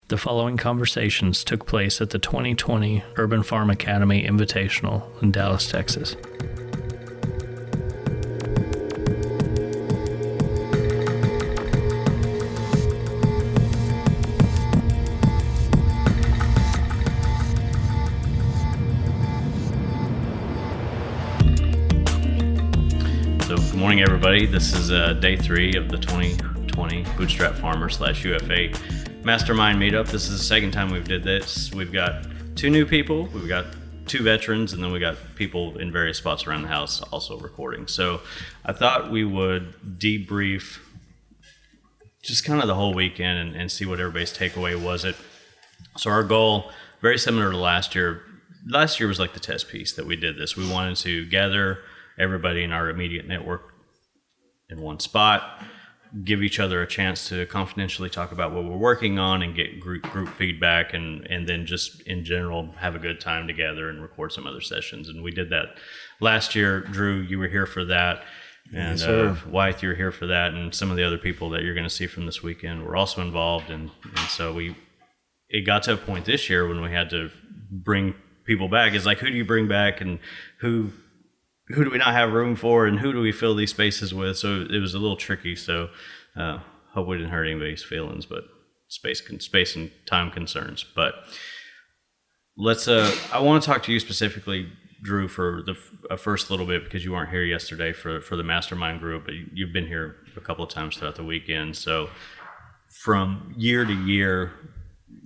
The following conversations took place at the 2020 Urban Farm Academy Invitational in Dallas, Texas. So, good morning, everybody. This is day 3 of the 2020 Bootstrap Farmer / UFA Mastermind meetup. This is the second time we've did this. We've got 2 new people, we've got 2 veterans, and then we got people in various spots around the house also recording. So I thought we would debrief just kind of the whole weekend and see what everybody's takeaway was. So our goal, very similar to last year. Last year was like the test piece that we did this. We wanted to gather everybody in our immediate network in one spot, give each other a chance to confidentially talk about what we're working on and get group feedback, and then just in general have a good time together and record some other sessions. And we did that last year. Drew, you were here for that, and yes, Wythe, you were here for that, and some of the other people that you're going to see from this weekend were also involved. And so it got to a point this year when we had to bring people back. It's like, who do you bring back, and who do we not have room for, and who do we fill these spaces with? So it was a little tricky. So hope we didn't hurt anybody's feelings, but space and time concerns. But let's. I want to talk to you specifically, Drew, for the first little bit, because you weren't here yesterday for the Mastermind group, but you've been here a couple of times throughout the weekend. So from year to year,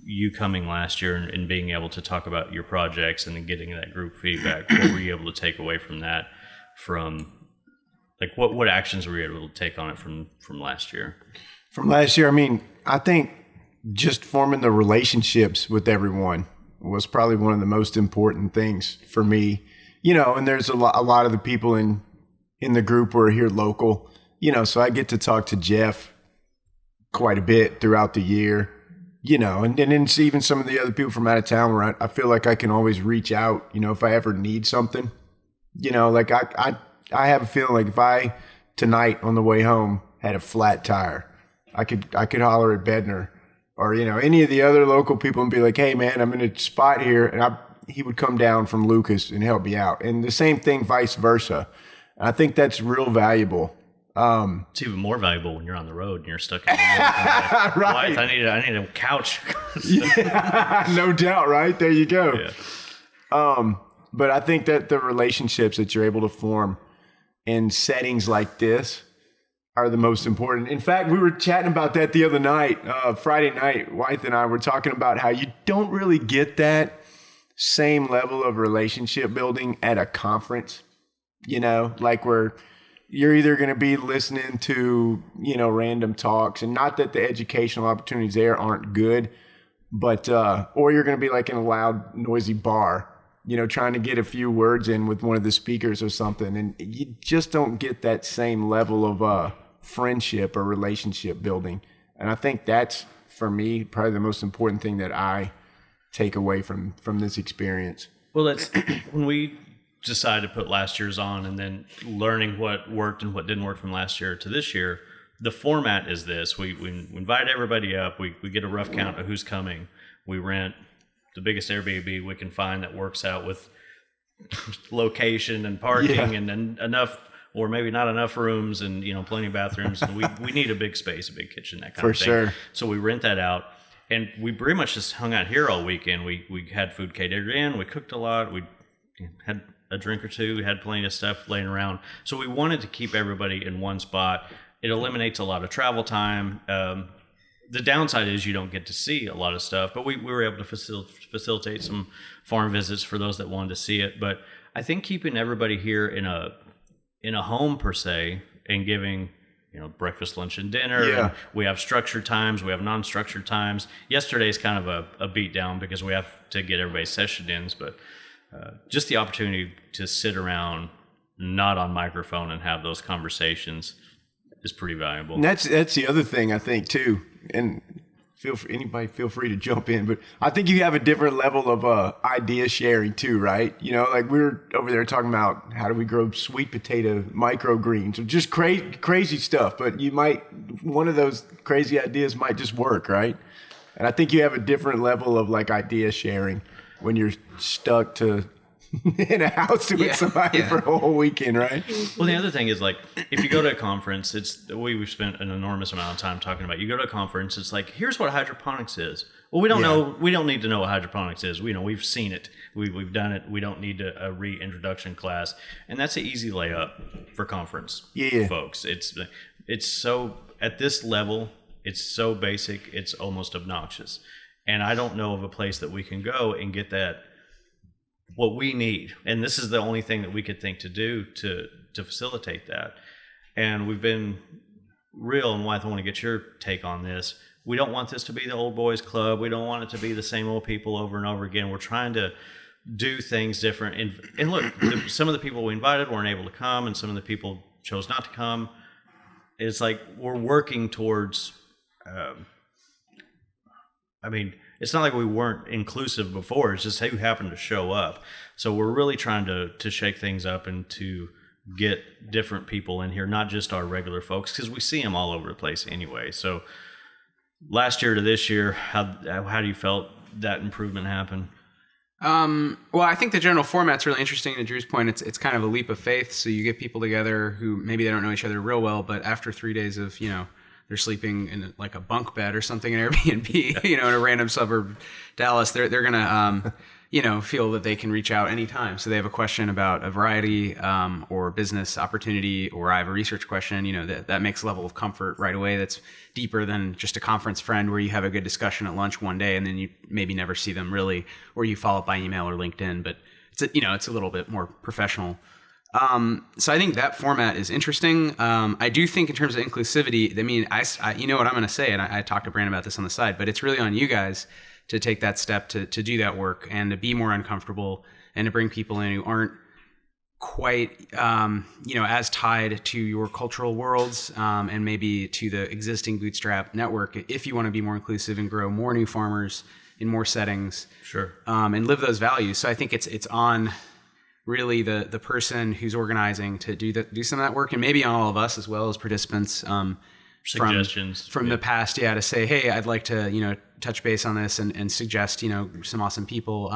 you coming last year and being able to talk about your projects and then getting that group feedback, what were you able to take away from that? Like what actions were you able to take on it from last year? From last year, I mean, I think just forming the relationships with everyone was probably one of the most important things for me. You know, and there's a lot of the people in the group were here local, you know, so I get to talk to Jeff quite a bit throughout the year. You know, and then even some of the other people from out of town where I feel like I can always reach out, you know, if I ever need something. You know, like I have a feeling like if I tonight on the way home had a flat tire, I could holler at Bedner or, you know, any of the other local people and be like, hey man, I'm in a spot here, and he would come down from Lucas and help me out. And the same thing vice versa. I think that's real valuable. It's even more valuable when you're on the road and you're stuck in the like, right. I need a couch. Yeah, no doubt, right? There you go. Yeah. But I think that the relationships that you're able to form in settings like this are the most important. In fact, we were chatting about that the other night, Friday night. Wythe and I were talking about how you don't really get that same level of relationship building at a conference, you know, like where you're either going to be listening to, you know, random talks, and not that the educational opportunities there aren't good, but, or you're going to be like in a loud, noisy bar, you know, trying to get a few words in with one of the speakers or something. And you just don't get that same level of friendship or relationship building. And I think that's, for me, probably the most important thing that I take away from this experience. Well, that's when we decided to put last year's on, and then learning what worked and what didn't work from last year to this year. The format is this: we invite everybody up, we get a rough count of who's coming, we rent the biggest Airbnb we can find that works out with location and parking, and then enough, or maybe not enough rooms, and, you know, plenty of bathrooms, and we need a big space, a big kitchen, that kind of thing. For sure. So we rent that out, and we pretty much just hung out here all weekend. We had food catered in, we cooked a lot, we had a drink or two, we had plenty of stuff laying around. So we wanted to keep everybody in one spot. It eliminates a lot of travel time. The downside is you don't get to see a lot of stuff, but we were able to facilitate some farm visits for those that wanted to see it. But I think keeping everybody here in a home per se, and giving, you know, breakfast, lunch, and dinner. Yeah. And we have structured times, we have non-structured times. Yesterday's kind of a beat down because we have to get everybody's session ins, but just the opportunity to sit around, not on microphone, and have those conversations is pretty valuable. And that's the other thing I think too. And feel free to jump in, but I think you have a different level of idea sharing too, right? You know, like we were over there talking about how do we grow sweet potato microgreens, or just crazy stuff. But one of those crazy ideas might just work, right? And I think you have a different level of like idea sharing when you're stuck to in a house with somebody for a whole weekend, right? Well, the other thing is like, if you go to a conference, we've spent an enormous amount of time talking about. You go to a conference, it's like, here's what hydroponics is. Well, we don't know. We don't need to know what hydroponics is. We've seen it. We've done it. We don't need a reintroduction class, and that's an easy layup for conference folks. It's so at this level, it's so basic, it's almost obnoxious, and I don't know of a place that we can go and get that. What we need, and this is the only thing that we could think to do to facilitate that. And we've been real, and Wythe, I want to get your take on this. We don't want this to be the old boys club. We don't want it to be the same old people over and over again. We're trying to do things different. And look, some of the people we invited weren't able to come, and some of the people chose not to come. It's like we're working towards, it's not like we weren't inclusive before. It's just who happened to show up. So we're really trying to shake things up and to get different people in here, not just our regular folks, because we see them all over the place anyway. So last year to this year, how do you felt that improvement happen? Well, I think the general format's really interesting. To Drew's point, it's kind of a leap of faith. So you get people together who maybe they don't know each other real well, but after 3 days of, they're sleeping in like a bunk bed or something in Airbnb, in a random suburb, Dallas, they're going to, feel that they can reach out anytime. So they have a question about a variety, or business opportunity, or I have a research question, that makes a level of comfort right away. That's deeper than just a conference friend where you have a good discussion at lunch one day and then you maybe never see them really, or you follow up by email or LinkedIn, but it's a little bit more professional. So I think that format is interesting. I do think in terms of inclusivity, I you know what I'm going to say, and I talked to Brandon about this on the side, but it's really on you guys to take that step to do that work and to be more uncomfortable and to bring people in who aren't quite, as tied to your cultural worlds, and maybe to the existing Bootstrap network. If you want to be more inclusive and grow more new farmers in more settings, sure, and live those values. So I think it's on really the person who's organizing to do some of that work, and maybe on all of us as well as participants, suggestions from the past, to say, hey, I'd like to touch base on this and suggest some awesome people,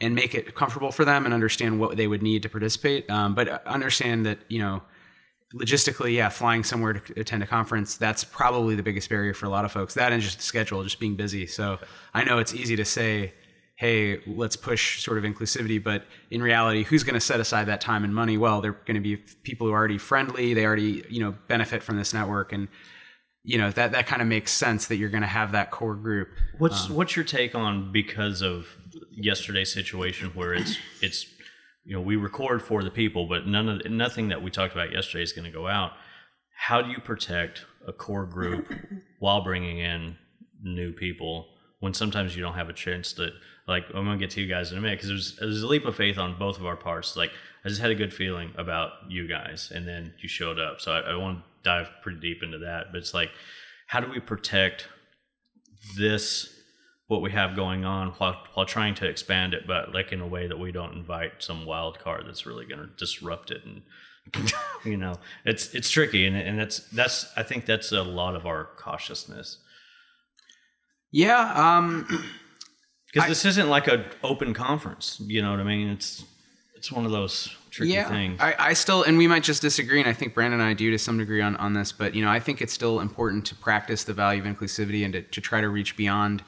and make it comfortable for them and understand what they would need to participate, but understand that logistically, flying somewhere to attend a conference, that's probably the biggest barrier for a lot of folks, that and just the schedule, just being busy. So I know it's easy to say, hey, let's push sort of inclusivity, but in reality, who's going to set aside that time and money? Well, they're going to be people who are already friendly. They already, benefit from this network. And, that kind of makes sense that you're going to have that core group. What's your take on, because of yesterday's situation where it's we record for the people, but nothing that we talked about yesterday is going to go out. How do you protect a core group while bringing in new people when sometimes you don't have a chance to, like, I'm going to get to you guys in a minute, because it was a leap of faith on both of our parts. Like, I just had a good feeling about you guys, and then you showed up. So I want to dive pretty deep into that. But it's like, how do we protect what we have going on while trying to expand it, but like in a way that we don't invite some wild card that's really going to disrupt it? And it's tricky, and that's I think that's a lot of our cautiousness. Yeah, because this isn't like an open conference. You know what I mean? It's one of those tricky things. I still, and we might just disagree, and I think Brandon and I do to some degree on this, but I think it's still important to practice the value of inclusivity and to try to reach beyond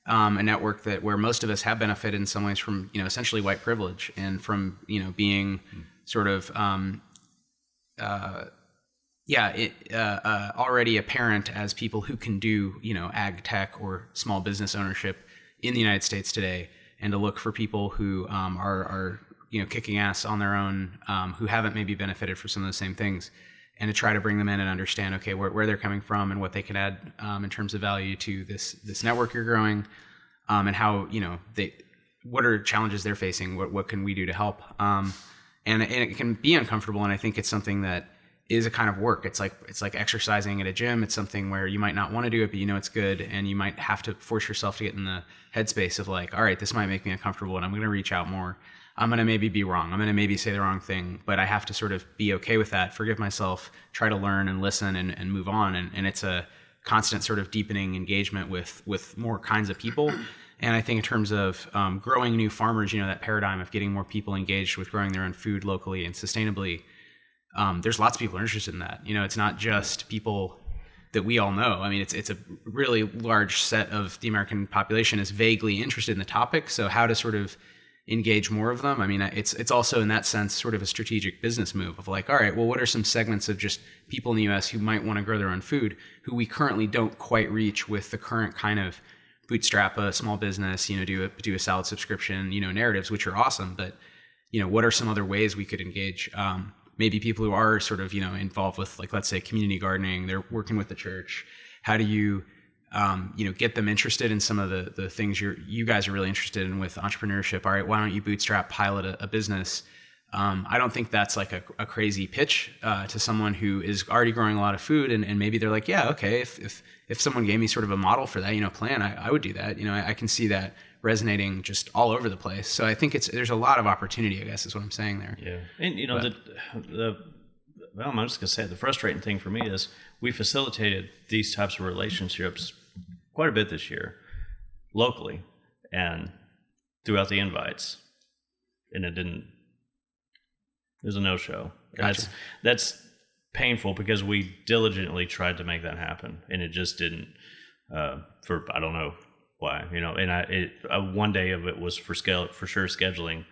a network where most of us have benefited in some ways from essentially white privilege and from being sort of already apparent as people who can do ag tech or small business ownership in the United States today, and to look for people who are kicking ass on their own, who haven't maybe benefited from some of the same things, and to try to bring them in and understand, okay, where they're coming from and what they can add in terms of value to this network you're growing, and how what are challenges they're facing, what can we do to help, and it can be uncomfortable, and I think it's something that is a kind of work. It's like exercising at a gym. It's something where you might not want to do it, but it's good, and you might have to force yourself to get in the headspace of like, all right, this might make me uncomfortable, and I'm going to reach out more. I'm going to maybe be wrong. I'm going to maybe say the wrong thing, but I have to sort of be okay with that, forgive myself, try to learn and listen and move on. And it's a constant sort of deepening engagement with more kinds of people. And I think in terms of growing new farmers, that paradigm of getting more people engaged with growing their own food locally and sustainably, there's lots of people interested in that. It's not just people that we all know. I mean, it's a really large set of the American population is vaguely interested in the topic. So how to sort of engage more of them? I mean, it's also in that sense sort of a strategic business move of like, all right, well, what are some segments of just people in the US who might want to grow their own food, who we currently don't quite reach with the current kind of bootstrap a small business, do a salad subscription, narratives, which are awesome. But, what are some other ways we could engage? Maybe people who are sort of, involved with, like, let's say community gardening, they're working with the church. How do you, get them interested in some of the things you guys are really interested in with entrepreneurship? All right, why don't you bootstrap pilot a business? I don't think that's like a crazy pitch to someone who is already growing a lot of food, and maybe they're like, yeah, okay, if someone gave me sort of a model for that, plan, I would do that. I can see that resonating just all over the place. So I think there's a lot of opportunity, I guess is what I'm saying there. Yeah, and well, I'm just gonna say the frustrating thing for me is we facilitated these types of relationships quite a bit this year, locally, and throughout the invites, and it was a no-show. Gotcha. That's painful because we diligently tried to make that happen, and it just didn't. For I don't know why, and one day of it was for sure scheduling,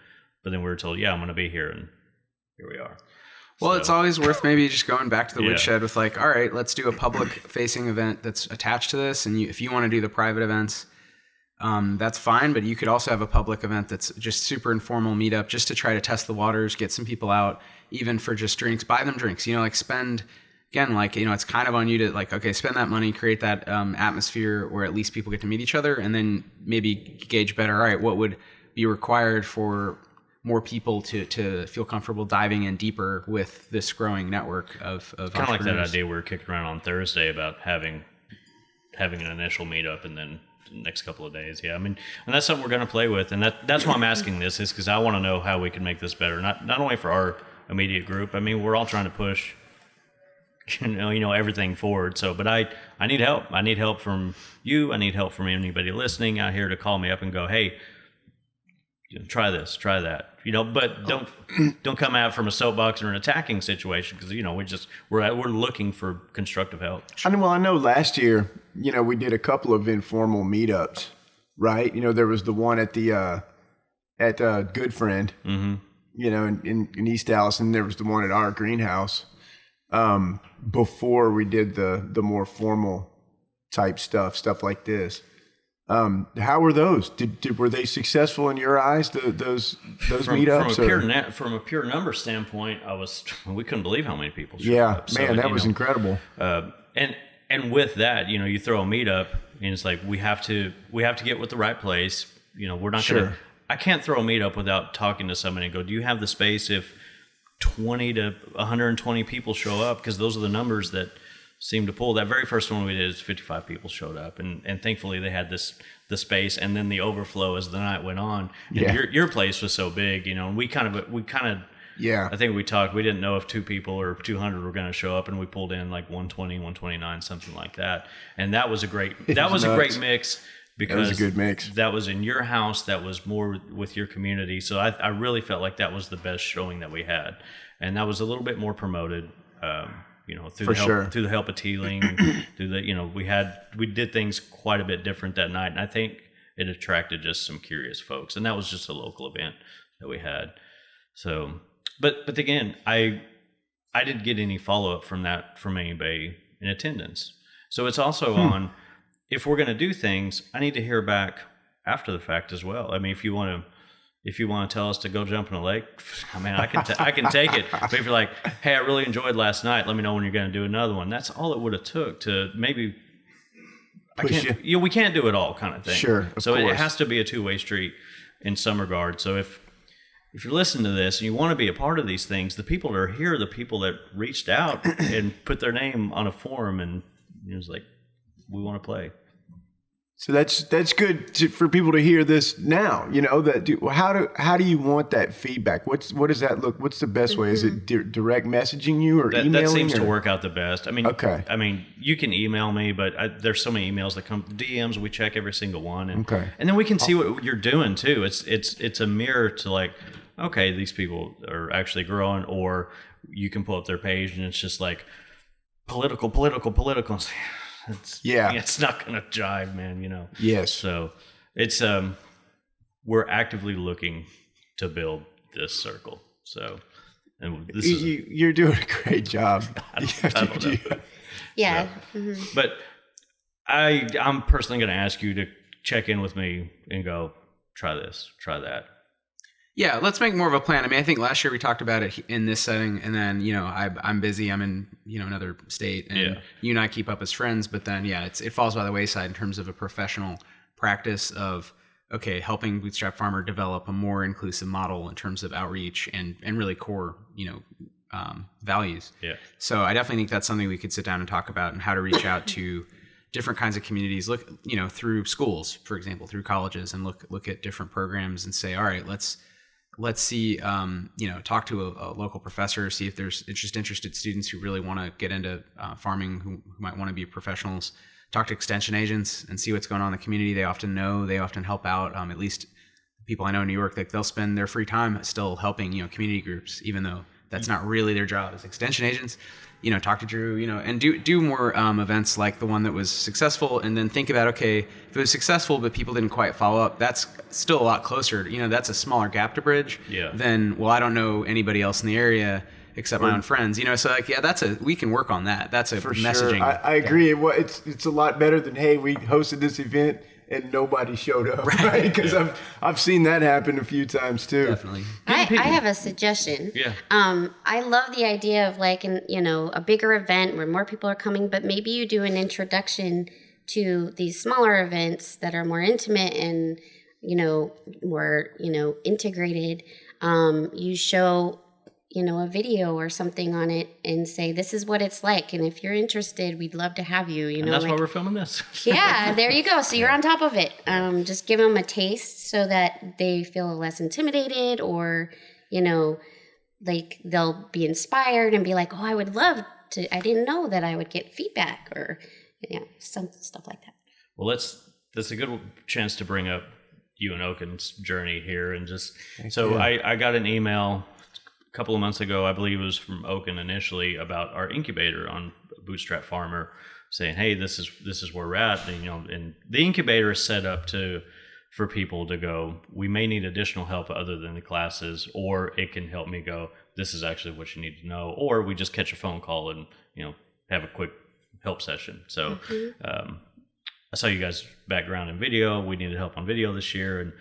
but then we were told, yeah, I'm going to be here, and here we are. Well, it's always worth maybe just going back to the woodshed with like, all right, let's do a public-facing event that's attached to this, and if you want to do the private events, that's fine, but you could also have a public event that's just super informal meetup just to try to test the waters, get some people out, even for just drinks, buy them drinks, like spend, again, like, it's kind of on you to like, okay, spend that money, create that atmosphere where at least people get to meet each other, and then maybe gauge better, all right, what would be required for more people to feel comfortable diving in deeper with this growing network of kind of like that idea we were kicking around on Thursday about having an initial meetup and then next couple of days. Yeah, I mean, and that's something we're going to play with, and that's why I'm asking this, is because I want to know how we can make this better, not only for our immediate group. I mean, we're all trying to push everything forward. So, but I need help. I need help from you. I need help from anybody listening out here to call me up and go, hey, try this, try that. But don't come out from a soapbox or an attacking situation, because we're looking for constructive help. I know last year, we did a couple of informal meetups, right? There was the one at the at Good Friend, mm-hmm. In East Dallas, and there was the one at our greenhouse before we did the more formal type stuff like this. How were those? Were they successful in your eyes? Those meetups? From a pure number standpoint, we couldn't believe how many people showed up. Yeah, man, that was incredible. And with that, you throw a meetup, and it's like we have to get with the right place. We're not gonna. I can't throw a meetup without talking to somebody and go, do you have the space if 20 to 120 people show up? Because those are the numbers that seemed to pull. That very first one we did is 55 people showed up, and thankfully they had the space, and then the overflow as the night went on. And your place was so big, and we kind of I think we talked, we didn't know if 2 people or 200 were going to show up, and we pulled in like 120, 129, something like that. And that was a great mix, because that was a good mix. That was in your house, that was more with your community. So I really felt like that was the best showing that we had, and that was a little bit more promoted. Through the help of Teeling, through the, we did things quite a bit different that night, and I think it attracted just some curious folks, and that was just a local event that we had. So, but again, I didn't get any follow up from anybody in attendance. So it's also on, if we're going to do things, I need to hear back after the fact as well. I mean, if you want to tell us to go jump in a lake, I mean, I can take it. But if you're like, hey, I really enjoyed last night, let me know when you're going to do another one. That's all it would have took to maybe we can't do it all, kind of thing. Sure. So it has to be a two-way street in some regard. So if you're listening to this and you want to be a part of these things, the people that are here are the people that reached out and put their name on a form, and it was like, we want to play. So that's good for people to hear this now. How do you want that feedback? What does that look? What's the best way? Is it direct messaging you or emailing? That seems to work out the best. Okay. You can email me, but there's so many emails that come DMs. We check every single one, and okay. And then we can see what you're doing too. It's a mirror to like, okay, these people are actually growing, or you can pull up their page and it's just like political. It's not gonna jive, man. Yes. So it's we're actively looking to build this circle. So, and this you're doing a great job. I don't know. Yeah. So, but I'm personally going to ask you to check in with me and go, try this, try that. Yeah, let's make more of a plan. I think last year we talked about it in this setting, and then I'm busy. I'm in another state, and you and I keep up as friends. But then it falls by the wayside in terms of a professional practice of helping Bootstrap Farmer develop a more inclusive model in terms of outreach and really core values. Yeah. So I definitely think that's something we could sit down and talk about, and how to reach out to different kinds of communities. Look through schools, for example, through colleges, and look at different programs and say, all right, let's see, talk to a local professor, see if there's interested students who really want to get into farming, who might want to be professionals. Talk to extension agents and see what's going on in the community. They often know, they often help out. At least people I know in New York, they'll spend their free time still helping, community groups, even though that's not really their job as extension agents. Talk to Drew, and do more events like the one that was successful, and then think about, okay, if it was successful but people didn't quite follow up, that's still a lot closer. That's a smaller gap to bridge than, well, I don't know anybody else in the area except my own friends. So we can work on that. That's a for messaging. Sure. I agree. Well, it's a lot better than, hey, we hosted this event and nobody showed up, right? Because I've seen that happen a few times too. Definitely. I have a suggestion. Yeah. I love the idea of a bigger event where more people are coming, but maybe you do an introduction to these smaller events that are more intimate and more integrated. You show a video or something on it and say, this is what it's like. And if you're interested, we'd love to have you, And that's why we're filming this. Yeah, there you go. So you're on top of it. Just give them a taste so that they feel less intimidated, or, like they'll be inspired and be like, oh, I would love to, I didn't know that I would get feedback, or, some stuff like that. Well, that's a good chance to bring up you and Oaken's journey here. And just, I got an email a couple of months ago, I believe it was from Oaken initially, about our incubator on Bootstrap Farmer, saying, hey, this is where we're at. And the incubator is set up for people to go, we may need additional help other than the classes, or it can help me go, this is actually what you need to know, or we just catch a phone call and have a quick help session. So I saw you guys' background in video. We needed help on video this year, and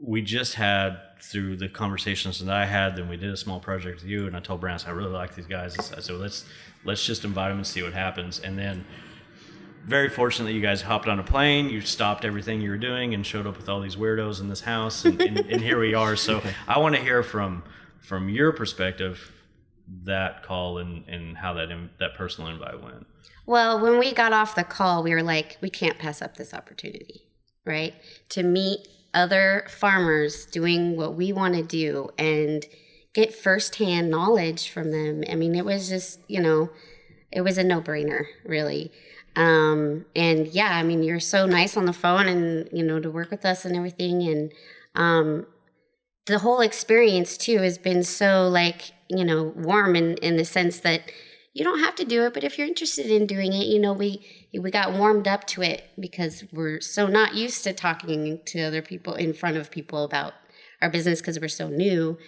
we just had, through the conversations that I had, then we did a small project with you, and I told Brandon, I really like these guys. I said, let's just invite them and see what happens. And then, very fortunate that you guys hopped on a plane, you stopped everything you were doing and showed up with all these weirdos in this house, and here we are. So I want to hear from your perspective that call and how that personal invite went. Well, when we got off the call, we were like, we can't pass up this opportunity, right? To meet other farmers doing what we want to do and get firsthand knowledge from them. It was just, it was a no-brainer, really. And yeah, you're so nice on the phone and, to work with us and everything. And the whole experience too has been so warm in the sense that you don't have to do it, but if you're interested in doing it, we got warmed up to it because we're so not used to talking to other people in front of people about our business because we're so new.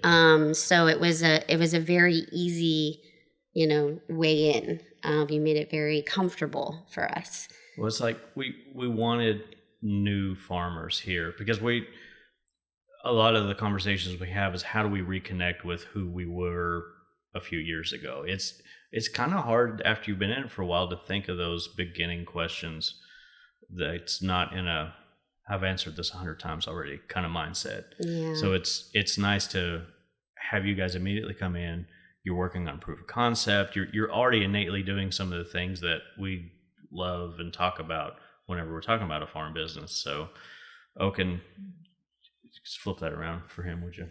Yeah. So it was a very easy, way in. You made it very comfortable for us. Well, it's like we wanted new farmers here because a lot of the conversations we have is how do we reconnect with who we were a few years ago. It's kind of hard after you've been in it for a while to think of those beginning questions that's not in a I've answered this 100 times already kind of mindset. Yeah. So it's nice to have you guys immediately come in. You're working on proof of concept. You're already innately doing some of the things that we love and talk about whenever we're talking about a farm business. So Oaken, just flip that around for him, would you?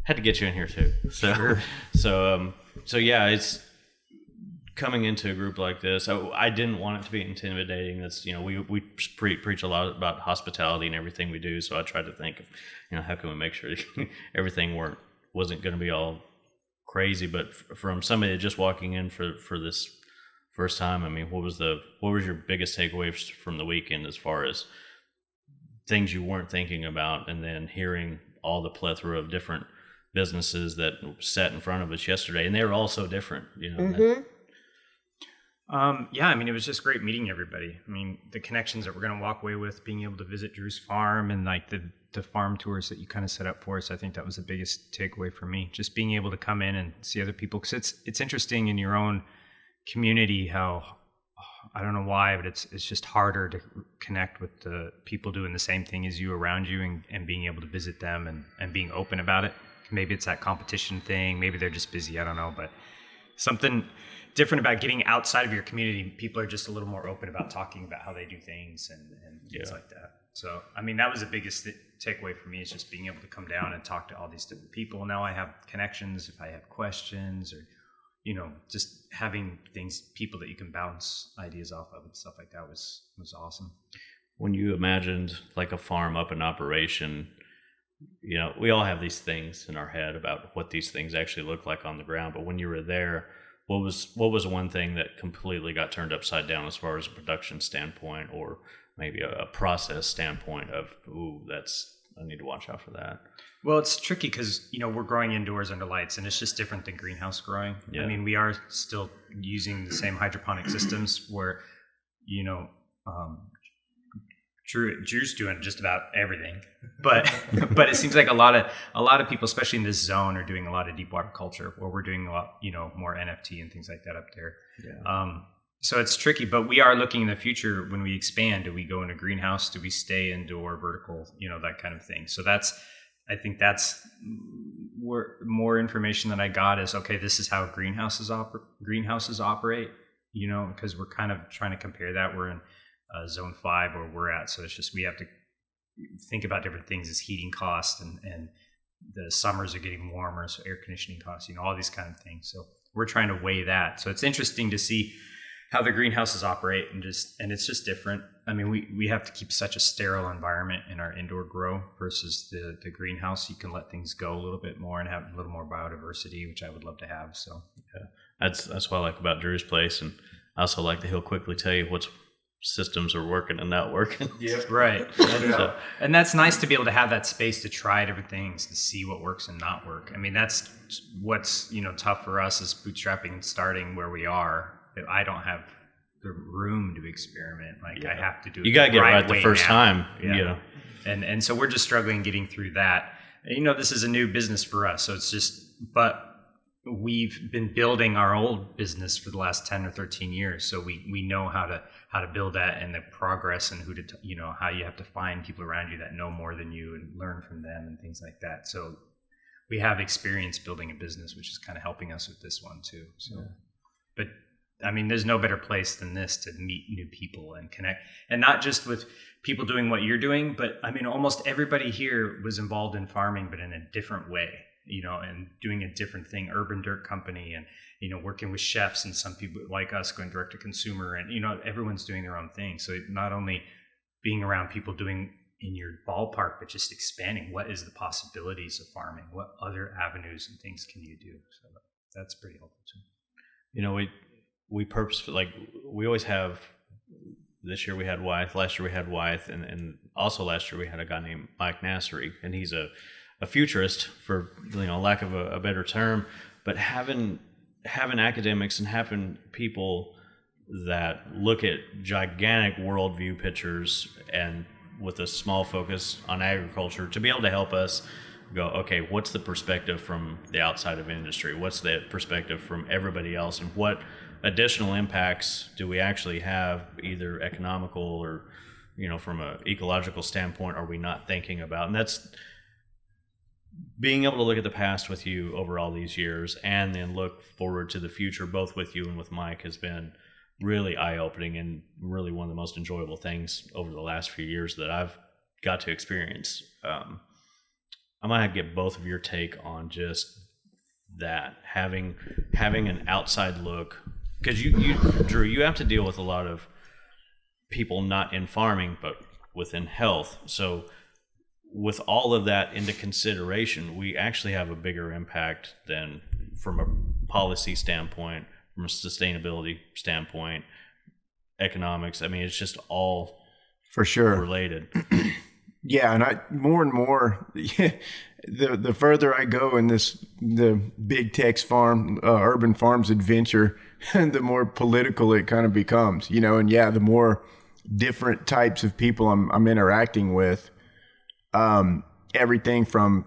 Had to get you in here too. So, Sure. so yeah, it's coming into a group like this. I didn't want it to be intimidating. That's, we preach a lot about hospitality and everything we do. So I tried to think of, how can we make sure everything wasn't going to be all crazy. But from somebody just walking in for this first time, I mean, what was your biggest takeaway from the weekend as far as things you weren't thinking about, and then hearing all the plethora of different businesses that sat in front of us yesterday, and they were all so different, Mm-hmm. Yeah, I mean, it was just great meeting everybody. I mean, the connections that we're going to walk away with, being able to visit Drew's farm and like the farm tours that you kind of set up for us, I think that was the biggest takeaway for me. Just being able to come in and see other people, because it's interesting in your own community how, I don't know why, but it's just harder to connect with the people doing the same thing as you around you, and being able to visit them and being open about it. Maybe it's that competition thing. Maybe they're just busy. I don't know, but something different about getting outside of your community. People are just a little more open about talking about how they do things and things like that. So, I mean, that was the biggest takeaway for me, is just being able to come down and talk to all these different people. Now I have connections if I have questions, or, just having people that you can bounce ideas off of and stuff like that was awesome. When you imagined like a farm up in operation, we all have these things in our head about what these things actually look like on the ground. But when you were there, what was one thing that completely got turned upside down as far as a production standpoint, or maybe a process standpoint of, I need to watch out for that? Well, it's tricky because, we're growing indoors under lights, and it's just different than greenhouse growing. Yeah. I mean, we are still using the same hydroponic systems where, Drew's doing just about everything, but it seems like a lot of people, especially in this zone, are doing a lot of deep water culture, where we're doing a lot, more NFT and things like that up there. Yeah. So it's tricky, but we are looking in the future when we expand. Do we go into greenhouse? Do we stay indoor, vertical? that kind of thing. So I think that's where more information that I got is, okay, this is how greenhouses operate. Because we're kind of trying to compare that. We're in zone 5 where we're at, so it's just we have to think about different things as heating costs, and the summers are getting warmer, so air conditioning costs, all these kind of things. So we're trying to weigh that. So it's interesting to see how the greenhouses operate, and it's just different. I mean, we have to keep such a sterile environment in our indoor grow versus the greenhouse. You can let things go a little bit more and have a little more biodiversity, which I would love to have. So yeah, that's what I like about Drew's place, and I also like that he'll quickly tell you what's systems are working and not working. Yep. Right. And that's nice to be able to have that space to try different things, to see what works and not work. I mean, that's what's, tough for us is bootstrapping and starting where we are. I don't have the room to experiment. Like I have to do it. You got to get right the first time. Yeah. And so we're just struggling getting through that. And, this is a new business for us. So it's just, but we've been building our old business for the last 10 or 13 years. So we know how to build that, and the progress, and who to, how you have to find people around you that know more than you and learn from them and things like that. So we have experience building a business, which is kind of helping us with this one too. So, but I mean, there's no better place than this to meet new people and connect, and not just with people doing what you're doing, but I mean, almost everybody here was involved in farming, but in a different way, and doing a different thing. Urban Dirt Company, and working with chefs, and some people like us going direct to consumer, and everyone's doing their own thing. So not only being around people doing in your ballpark, but just expanding. What is the possibilities of farming? What other avenues and things can you do? So that's pretty helpful too. We purposefully, like, we always have. This year we had Wythe. Last year we had Wythe, and also last year we had a guy named Mike Nassery, and he's a futurist, for lack of a better term. But having academics and having people that look at gigantic worldview pictures and with a small focus on agriculture to be able to help us go, okay, what's the perspective from the outside of industry? What's the perspective from everybody else? And what additional impacts do we actually have, either economical or, from an ecological standpoint, are we not thinking about? And being able to look at the past with you over all these years and then look forward to the future, both with you and with Mike, has been really eye-opening and really one of the most enjoyable things over the last few years that I've got to experience. I might get both of your take on just that, having an outside look, because you Drew, you have to deal with a lot of people not in farming but within health. So with all of that into consideration, we actually have a bigger impact than from a policy standpoint, from a sustainability standpoint, economics. I mean, it's just all for sure related. Yeah, and more and more, the further I go in the big Tex farm, urban farms adventure, the more political it kind of becomes, and the more different types of people I'm interacting with. Everything from,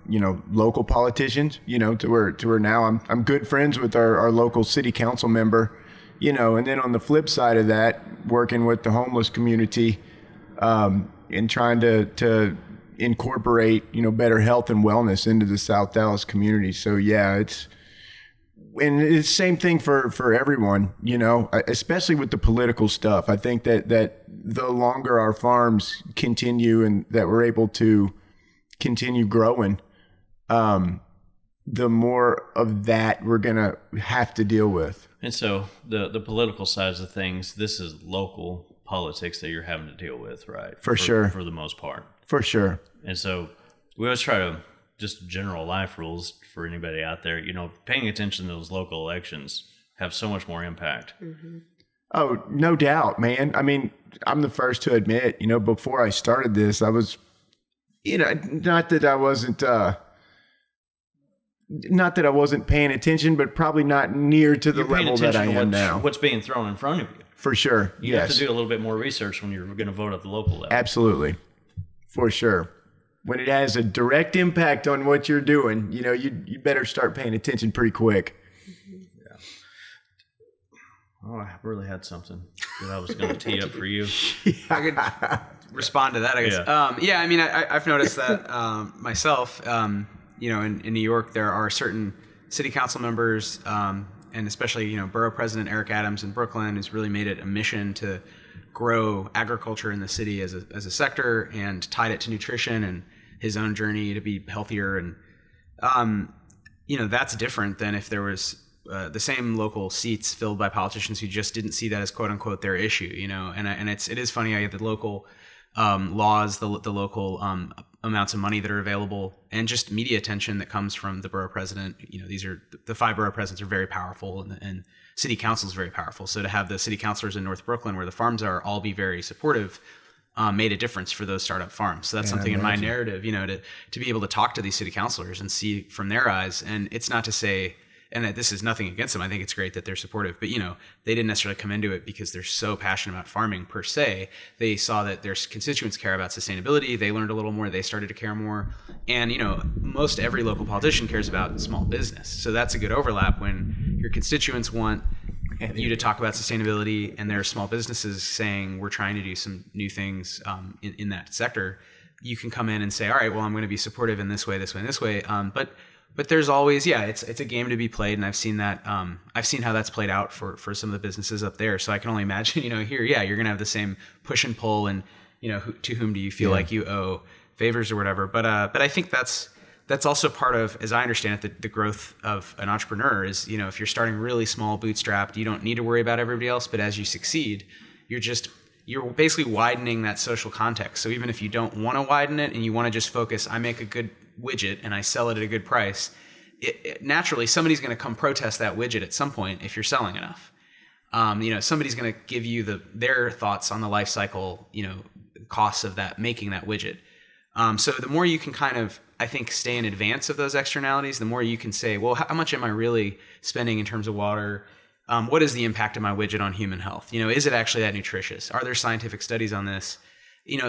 local politicians, to where now I'm good friends with our local city council member, and then on the flip side of that, working with the homeless community, and trying to incorporate, better health and wellness into the South Dallas community. So it's the same thing for everyone, especially with the political stuff. I think that the longer our farms continue and that we're able to continue growing, the more of that we're going to have to deal with. And so the political sides of things, this is local politics that you're having to deal with, right? For sure. For the most part. For sure. And so we always try to, just general life rules for anybody out there, paying attention to those local elections have so much more impact. Mm-hmm. Oh, no doubt, man. I mean, I'm the first to admit, before I started this, I was, not that I wasn't paying attention, but probably not near to the level that I am now. What's being thrown in front of you. For sure. You have to do a little bit more research when you're going to vote at the local level. Absolutely. For sure. When it has a direct impact on what you're doing, you better start paying attention pretty quick. Yeah. Oh, I really had something that I was going to tee up for you. I could respond to that, I guess. Yeah. I mean, I've noticed that myself. In New York, there are certain city council members, and especially, Borough President Eric Adams in Brooklyn has really made it a mission to grow agriculture in the city as a sector, and tied it to nutrition and his own journey to be healthier. And, that's different than if there was the same local seats filled by politicians who just didn't see that as quote unquote their issue, and it is funny. I get the local laws, the local amounts of money that are available, and just media attention that comes from the borough president. These are the 5 borough presidents are very powerful, and city council is very powerful. So to have the city councilors in North Brooklyn, where the farms are, all be very supportive, made a difference for those startup farms. So that's something in my narrative, to be able to talk to these city councilors and see from their eyes. And it's not to say, and this is nothing against them, I think it's great that they're supportive, but they didn't necessarily come into it because they're so passionate about farming per se. They saw that their constituents care about sustainability. They learned a little more. They started to care more. And, most every local politician cares about small business. So that's a good overlap when your constituents want you to talk about sustainability, and there are small businesses saying we're trying to do some new things in that sector. You can come in and say, all right, well, I'm going to be supportive in this way, this way, and this way. But there's always, it's a game to be played, and I've seen that. I've seen how that's played out for some of the businesses up there. So I can only imagine, here, you're going to have the same push and pull, and to whom do you feel like you owe favors or whatever. But I think that's also part of, as I understand it, the growth of an entrepreneur is, if you're starting really small, bootstrapped, you don't need to worry about everybody else. But as you succeed, you're basically widening that social context. So even if you don't want to widen it and you want to just focus, I make a good widget and I sell it at a good price, naturally somebody's going to come protest that widget at some point if you're selling enough. Somebody's going to give you their thoughts on the life cycle, costs of that, making that widget. So the more you can kind of, I think, stay in advance of those externalities, the more you can say, well, how much am I really spending in terms of water? What is the impact of my widget on human health? Is it actually that nutritious? Are there scientific studies on this?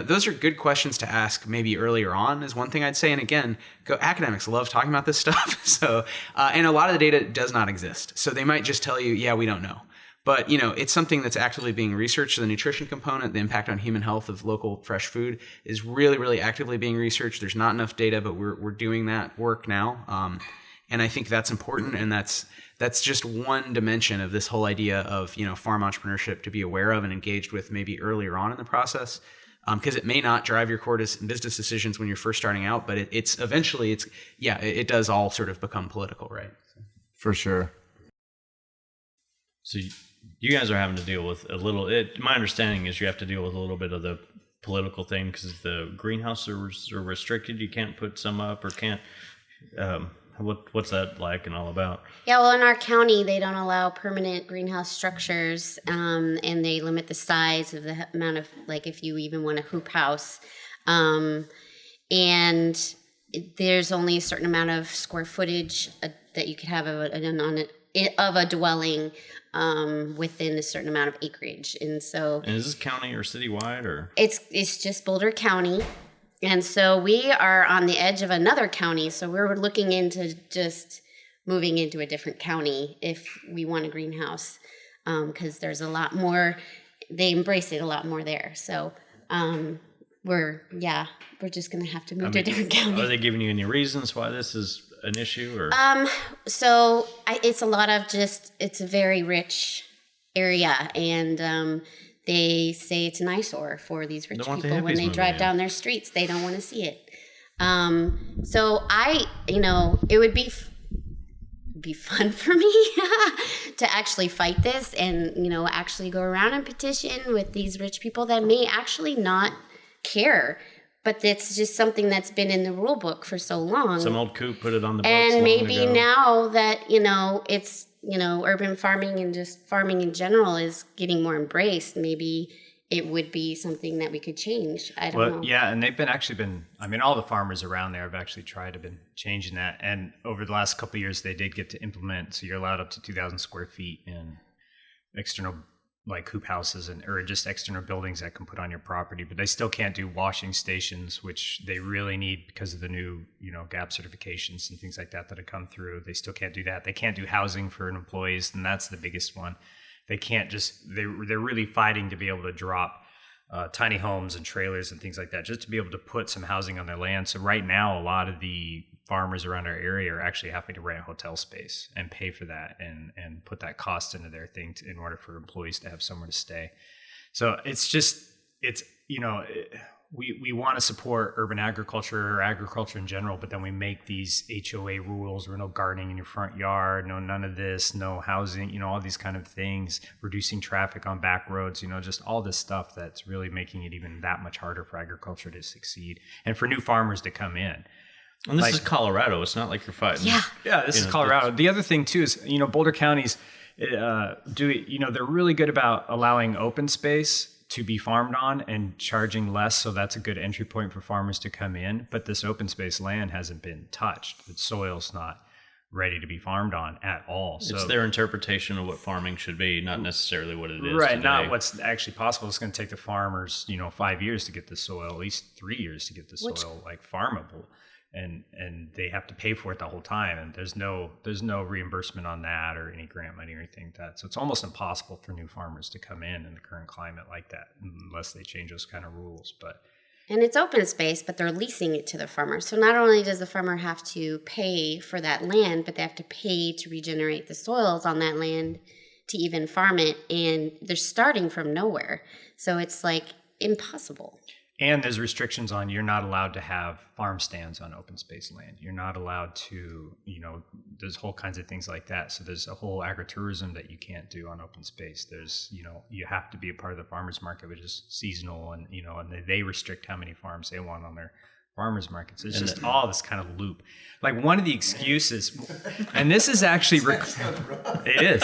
Those are good questions to ask maybe earlier on, is one thing I'd say. And again, academics love talking about this stuff. So, and a lot of the data does not exist. So they might just tell you, yeah, we don't know. But, you know, it's something that's actively being researched. The nutrition component, the impact on human health of local fresh food is really, really actively being researched. There's not enough data, but we're doing that work now. And I think that's important. And that's just one dimension of this whole idea of, you know, farm entrepreneurship to be aware of and engaged with maybe earlier on in the process. Because it may not drive your core business decisions when you're first starting out, but it's eventually, it does all sort of become political, right? For sure. So you guys are having to deal with a little. My understanding is you have to deal with a little bit of the political thing because the greenhouses are restricted. You can't put some up or can't. What's that like and all about? Yeah, well, in our county, they don't allow permanent greenhouse structures, and they limit the size of the amount of, like, if you even want a hoop house. And there's only a certain amount of square footage that you could have of a dwelling within a certain amount of acreage. And so... And is this county or citywide or? It's just Boulder County. And so we are on the edge of another county, so we're looking into just moving into a different county if we want a greenhouse, because there's a lot more, they embrace it a lot more there. So we're just going to have to move to a different county. Are they giving you any reasons why this is an issue? Or It's a lot of it's a very rich area, and they say it's an eyesore for these rich people when they drive down their streets. They don't want to see it. So it would be fun for me to actually fight this and, you know, actually go around and petition with these rich people that may actually not care. But it's just something that's been in the rule book for so long. Some old coop put it on the books and maybe long ago. Now that, you know, it's, you know, urban farming and just farming in general is getting more embraced, maybe it would be something that we could change. I don't know. Yeah, and they've been, I mean, all the farmers around there have actually tried to been changing that. And over the last couple of years, they did get to implement, so you're allowed up to 2,000 square feet in external, like hoop houses or just external buildings that can put on your property, but they still can't do washing stations, which they really need because of the new, you know, GAP certifications and things like that have come through. They still can't do that. They can't do housing for employees, and that's the biggest one. They can't they're really fighting to be able to drop tiny homes and trailers and things like that, just to be able to put some housing on their land. So right now, a lot of the farmers around our area are actually having to rent hotel space and pay for that and put that cost into their thing in order for employees to have somewhere to stay. So we want to support urban agriculture or agriculture in general, but then we make these HOA rules where no gardening in your front yard, none of this, no housing, you know, all these kind of things, reducing traffic on back roads, you know, just all this stuff that's really making it even that much harder for agriculture to succeed and for new farmers to come in. And this is Colorado. It's not like you're fighting. Yeah, this is Colorado. The other thing too is, you know, Boulder counties they're really good about allowing open space to be farmed on and charging less. So that's a good entry point for farmers to come in. But this open space land hasn't been touched. The soil's not ready to be farmed on at all. So it's their interpretation of what farming should be, not necessarily what it is. Right, today. not what's actually possible. It's going to take the farmers, you know, 5 years to get the soil, at least 3 years to get the soil farmable. And they have to pay for it the whole time, and there's no reimbursement on that or any grant money or anything like that. So it's almost impossible for new farmers to come in the current climate like that unless they change those kind of rules. And it's open space, but they're leasing it to the farmer. So not only does the farmer have to pay for that land, but they have to pay to regenerate the soils on that land to even farm it, and they're starting from nowhere. So it's like impossible. And there's restrictions on you're not allowed to have farm stands on open space land. You're not allowed to, you know, there's whole kinds of things like that. So there's a whole agritourism that you can't do on open space. There's, you know, you have to be a part of the farmers market, which is seasonal, and, you know, and they restrict how many farms they want on their farmers markets. It's just all this kind of loop. Like one of the excuses, and this is actually, it is,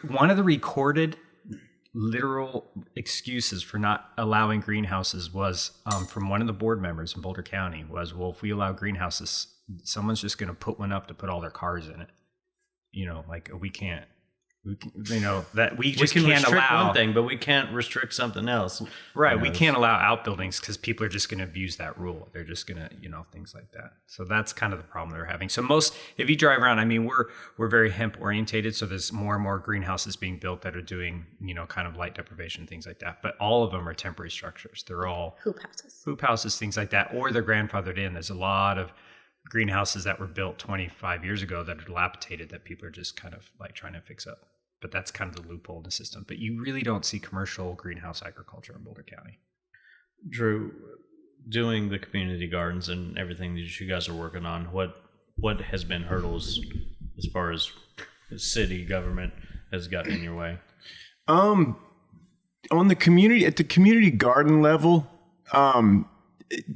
one of the recorded literal excuses for not allowing greenhouses was from one of the board members in Boulder County was, well, if we allow greenhouses, someone's just going to put one up to put all their cars in it. You know, like we can't That we We just can can't restrict allow. one thing, but we can't restrict something else. Right. You We know, can't allow outbuildings because people are just going to abuse that rule. They're just going to, things like that. So that's kind of the problem they're having. So if you drive around, I mean, we're very hemp orientated. So there's more and more greenhouses being built that are doing, kind of light deprivation, things like that. But all of them are temporary structures. They're all hoop houses, things like that, or they're grandfathered in. There's a lot of greenhouses that were built 25 years ago that are dilapidated that people are just kind of like trying to fix up. But that's kind of the loophole in the system. But you really don't see commercial greenhouse agriculture in Boulder County. Drew, doing the community gardens and everything that you guys are working on, what has been hurdles as far as city government has gotten in your way? On the community garden level,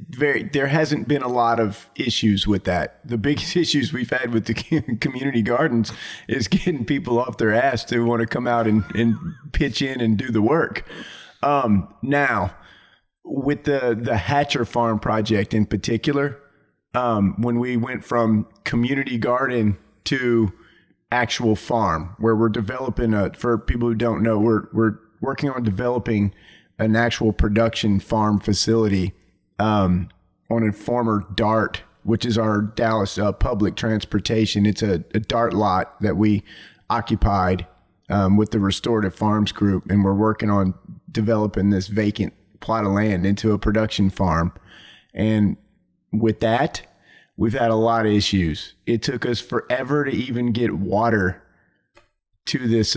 there hasn't been a lot of issues with that. The biggest issues we've had with the community gardens is getting people off their ass to want to come out and pitch in and do the work. Now, with the Hatcher Farm project in particular, when we went from community garden to actual farm, where we're developing for people who don't know, we're working on developing an actual production farm facility on a former DART, which is our Dallas public transportation. It's a DART lot that we occupied with the Restorative Farms Group, and we're working on developing this vacant plot of land into a production farm. And with that, we've had a lot of issues. It took us forever to even get water to this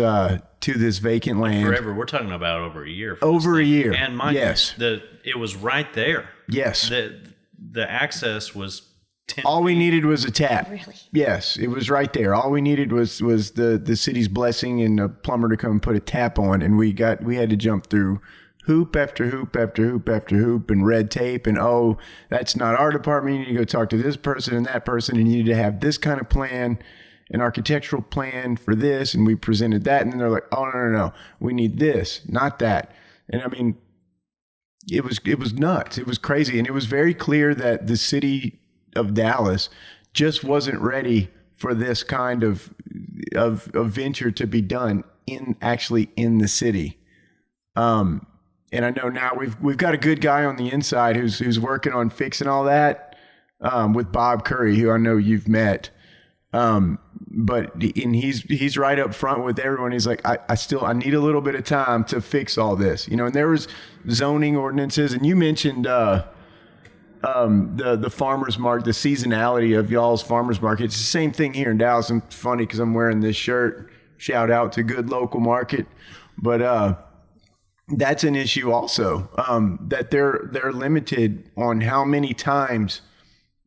vacant land. Forever. We're talking about over a year. Over a year. And mind yes. you, it was right there. Yes. The access was 10 all we needed was a tap. Really? Yes, it was right there. All we needed was the city's blessing and a plumber to come and put a tap on, and we had to jump through hoop after hoop after hoop after hoop and red tape, and that's not our department. You need to go talk to this person and that person, and you need to have this kind of plan, an architectural plan for this, and we presented that, and then they're like, oh, no, we need this, not that. And I mean, it was nuts. It was crazy. And it was very clear that the city of Dallas just wasn't ready for this kind of venture to be done in the city. And I know now we've got a good guy on the inside who's working on fixing all that, with Bob Curry, who I know you've met. But he's right up front with everyone. He's like, I need a little bit of time to fix all this, and there was zoning ordinances, and you mentioned, the farmer's market, the seasonality of y'all's farmer's market. It's the same thing here in Dallas. And it's funny because I'm wearing this shirt. Shout out to Good Local Market. But, that's an issue also, that they're limited on how many times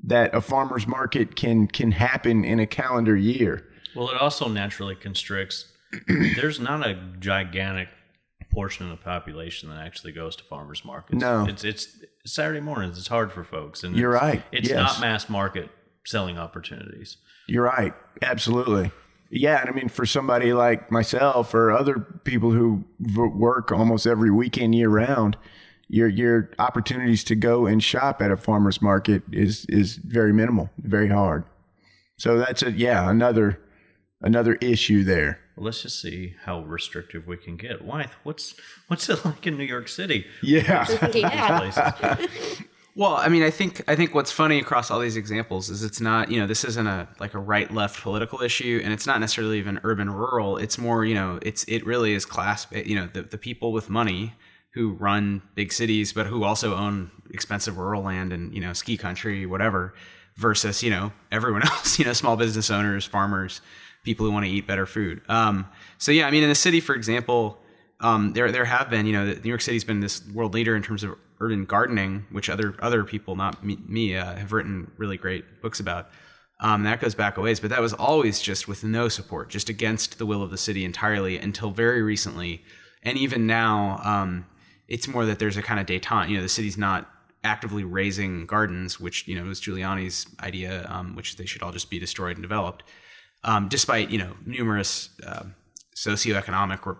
that a farmer's market can happen in a calendar year. Well, it also naturally constricts. There's not a gigantic portion of the population that actually goes to farmers markets. No. It's Saturday mornings. It's hard for folks. And You're right. It's Yes. not mass market selling opportunities. You're right. Absolutely. Yeah. And I mean, for somebody like myself or other people who work almost every weekend year round, your opportunities to go and shop at a farmer's market is very minimal, very hard. So that's another issue there. Well, let's just see how restrictive we can get. Wythe, what's it like in New York City? Yeah. Yeah. Places? Well, I mean, I think what's funny across all these examples is it's not, this isn't a right-left political issue, and it's not necessarily even urban-rural. It's more, it really is class. The people with money who run big cities, but who also own expensive rural land and ski country, whatever, versus everyone else, small business owners, farmers, people who want to eat better food. So yeah, I mean, in the city, for example, there have been, New York City's been this world leader in terms of urban gardening, which other people, not me, have written really great books about. That goes back a ways, but that was always just with no support, just against the will of the city entirely until very recently. And even now, it's more that there's a kind of détente. The city's not actively raising gardens, which, was Giuliani's idea, which they should all just be destroyed and developed. Despite, numerous socioeconomic,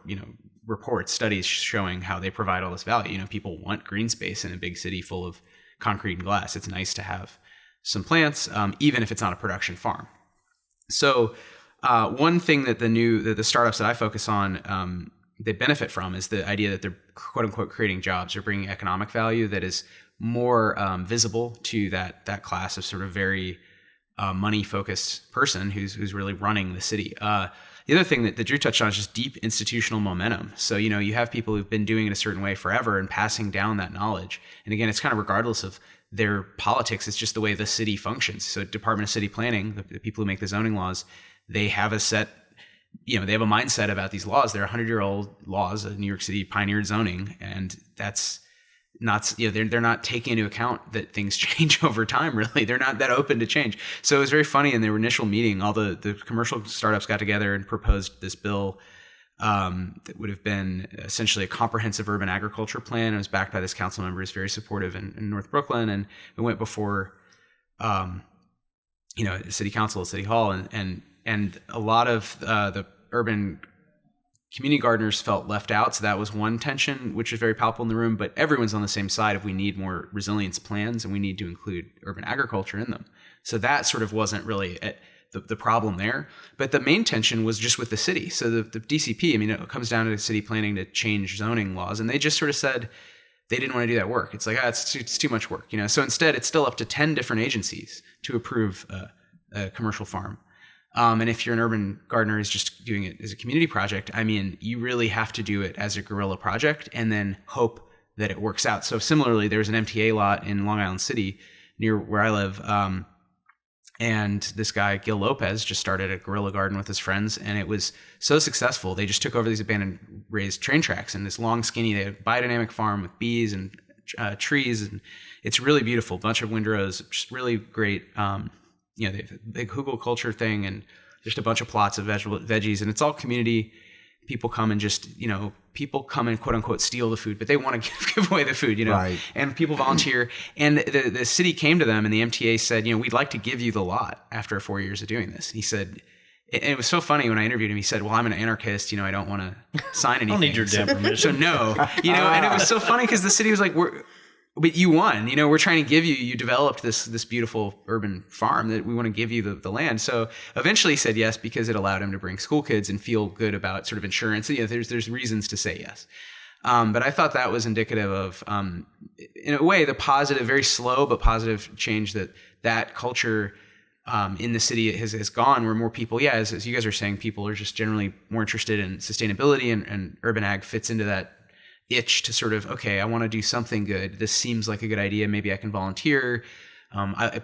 reports, studies showing how they provide all this value. People want green space in a big city full of concrete and glass. It's nice to have some plants, even if it's not a production farm. So One thing that the startups that I focus on, they benefit from is the idea that they're quote unquote creating jobs or bringing economic value that is more visible to that class of sort of very money focused person who's really running the city. The other thing that Drew touched on is just deep institutional momentum. So, you have people who've been doing it a certain way forever and passing down that knowledge. And again, it's kind of regardless of their politics, it's just the way the city functions. So Department of City Planning, the people who make the zoning laws, they have a set, they have a mindset about these laws. They're 100-year-old laws. New York City pioneered zoning, and that's not, they're not taking into account that things change over time, really. They're not that open to change. So it was very funny in their initial meeting, all the commercial startups got together and proposed this bill that would have been essentially a comprehensive urban agriculture plan. It was backed by this council member who's very supportive in North Brooklyn. And it went before, city council, city hall, and a lot of the urban community gardeners felt left out. So that was one tension, which is very palpable in the room, but everyone's on the same side of we need more resilience plans and we need to include urban agriculture in them. So that sort of wasn't really the problem there. But the main tension was just with the city. So the DCP, it comes down to city planning to change zoning laws. And they just sort of said they didn't want to do that work. It's like, it's too much work. So instead, it's still up to 10 different agencies to approve a commercial farm. And if you're an urban gardener who's just doing it as a community project, you really have to do it as a guerrilla project and then hope that it works out. So similarly, there's an MTA lot in Long Island City near where I live. And this guy, Gil Lopez, just started a guerrilla garden with his friends. And it was so successful. They just took over these abandoned raised train tracks and this long, skinny, they have a biodynamic farm with bees and trees. And it's really beautiful. Bunch of windrows, just really great. They have a big hugelkultur thing and just a bunch of plots of veggies, and it's all community. People come and quote unquote steal the food, but they want to give away the food, Right. And people volunteer. And the city came to them and the MTA said, we'd like to give you the lot after 4 years of doing this. And he said, and it was so funny when I interviewed him, he said, well, I'm an anarchist, I don't want to sign anything. I don't need your damn permission. So no, and it was so funny because the city was like, but you won, we're trying to give you developed this beautiful urban farm that we want to give you the land. So eventually he said yes, because it allowed him to bring school kids and feel good about sort of insurance. There's reasons to say yes. But I thought that was indicative of, in a way, the positive, very slow, but positive change that culture in the city has gone, where more people, as you guys are saying, people are just generally more interested in sustainability, and urban ag fits into that itch to sort of, okay, I want to do something good. This seems like a good idea. Maybe I can volunteer.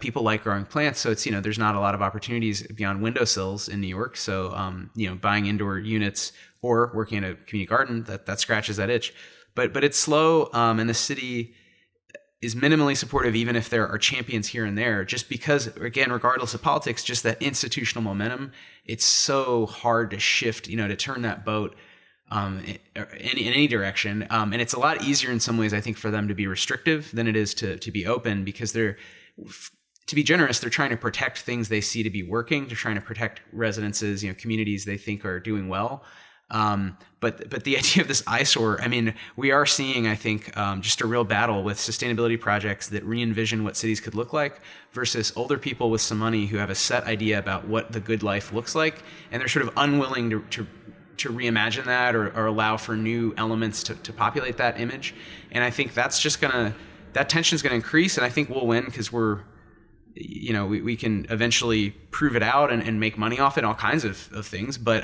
People like growing plants. So it's, there's not a lot of opportunities beyond windowsills in New York. So, buying indoor units or working in a community garden, that scratches that itch. But it's slow. And the city is minimally supportive, even if there are champions here and there, just because, again, regardless of politics, just that institutional momentum, it's so hard to shift, to turn that boat in any direction. And it's a lot easier in some ways, I think, for them to be restrictive than it is to be open, because to be generous, they're trying to protect things they see to be working. They're trying to protect residences, communities they think are doing well. But the idea of this eyesore, we are seeing, I think, just a real battle with sustainability projects that re-envision what cities could look like versus older people with some money who have a set idea about what the good life looks like. And they're sort of unwilling to reimagine that or allow for new elements to populate that image. And I think that's just that tension is going to increase. And I think we'll win because we can eventually prove it out and make money off it, all kinds of things. But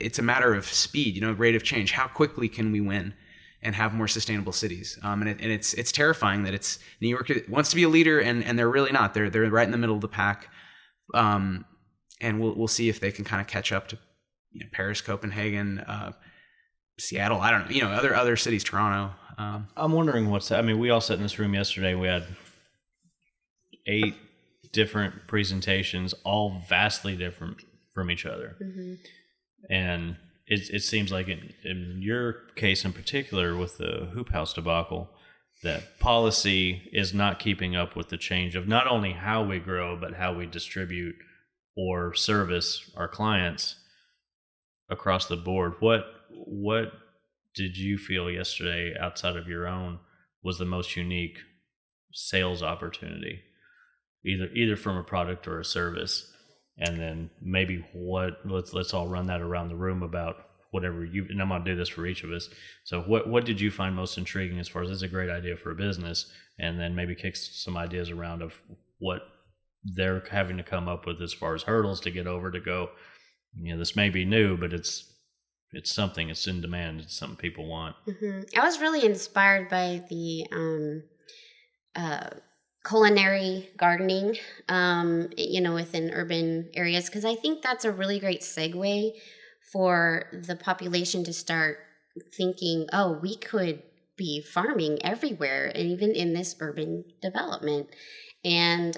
it's a matter of speed, rate of change. How quickly can we win and have more sustainable cities? And it's terrifying that it's New York wants to be a leader and they're really not. They're right in the middle of the pack. And we'll see if they can kind of catch up to Paris, Copenhagen, Seattle. I don't know, other cities, Toronto. I'm wondering we all sat in this room yesterday. We had 8 different presentations, all vastly different from each other. Mm-hmm. And it seems like in your case in particular with the hoop house debacle, that policy is not keeping up with the change of not only how we grow, but how we distribute or service our clients across the board. What did you feel yesterday outside of your own was the most unique sales opportunity, either from a product or a service? and then maybe let's all run that around the room about whatever you, and I'm going to do this for each of us. So what did you find most intriguing as far as this is a great idea for a business, and then maybe kick some ideas around of what they're having to come up with as far as hurdles to get over to go, this may be new, but it's something, it's in demand, it's something people want. I was really inspired by the culinary gardening, within urban areas, because I think that's a really great segue for the population to start thinking, oh, we could be farming everywhere, and even in this urban development. And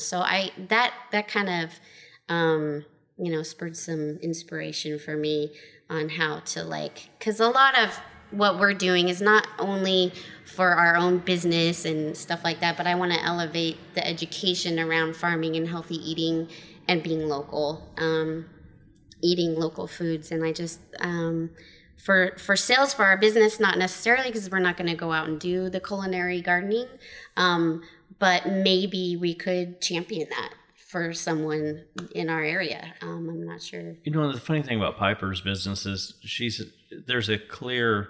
so that kind of spurred some inspiration for me on how to because a lot of what we're doing is not only for our own business and stuff like that, but I want to elevate the education around farming and healthy eating and being local, eating local foods. And I just, for sales for our business, not necessarily, because we're not going to go out and do the culinary gardening, but maybe we could champion that for someone in our area. I'm not sure. The funny thing about Piper's business is there's a clear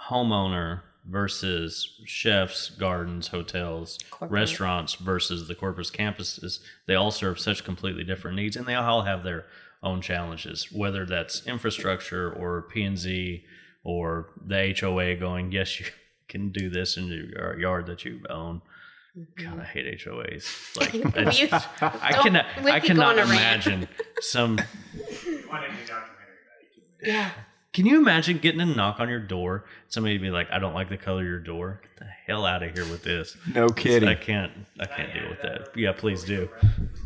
homeowner versus chefs, gardens, hotels, Corporate. Restaurants versus the corporate campuses. They all serve such completely different needs, and they all have their own challenges, whether that's infrastructure or P&Z or the HOA going, yes, you can do this in your yard that you own. God, I hate HOAs. I cannot imagine some. Yeah. Can you imagine getting a knock on your door? Somebody be like, "I don't like the color of your door. Get the hell out of here with this." No kidding. I can't deal with that. Yeah, please do.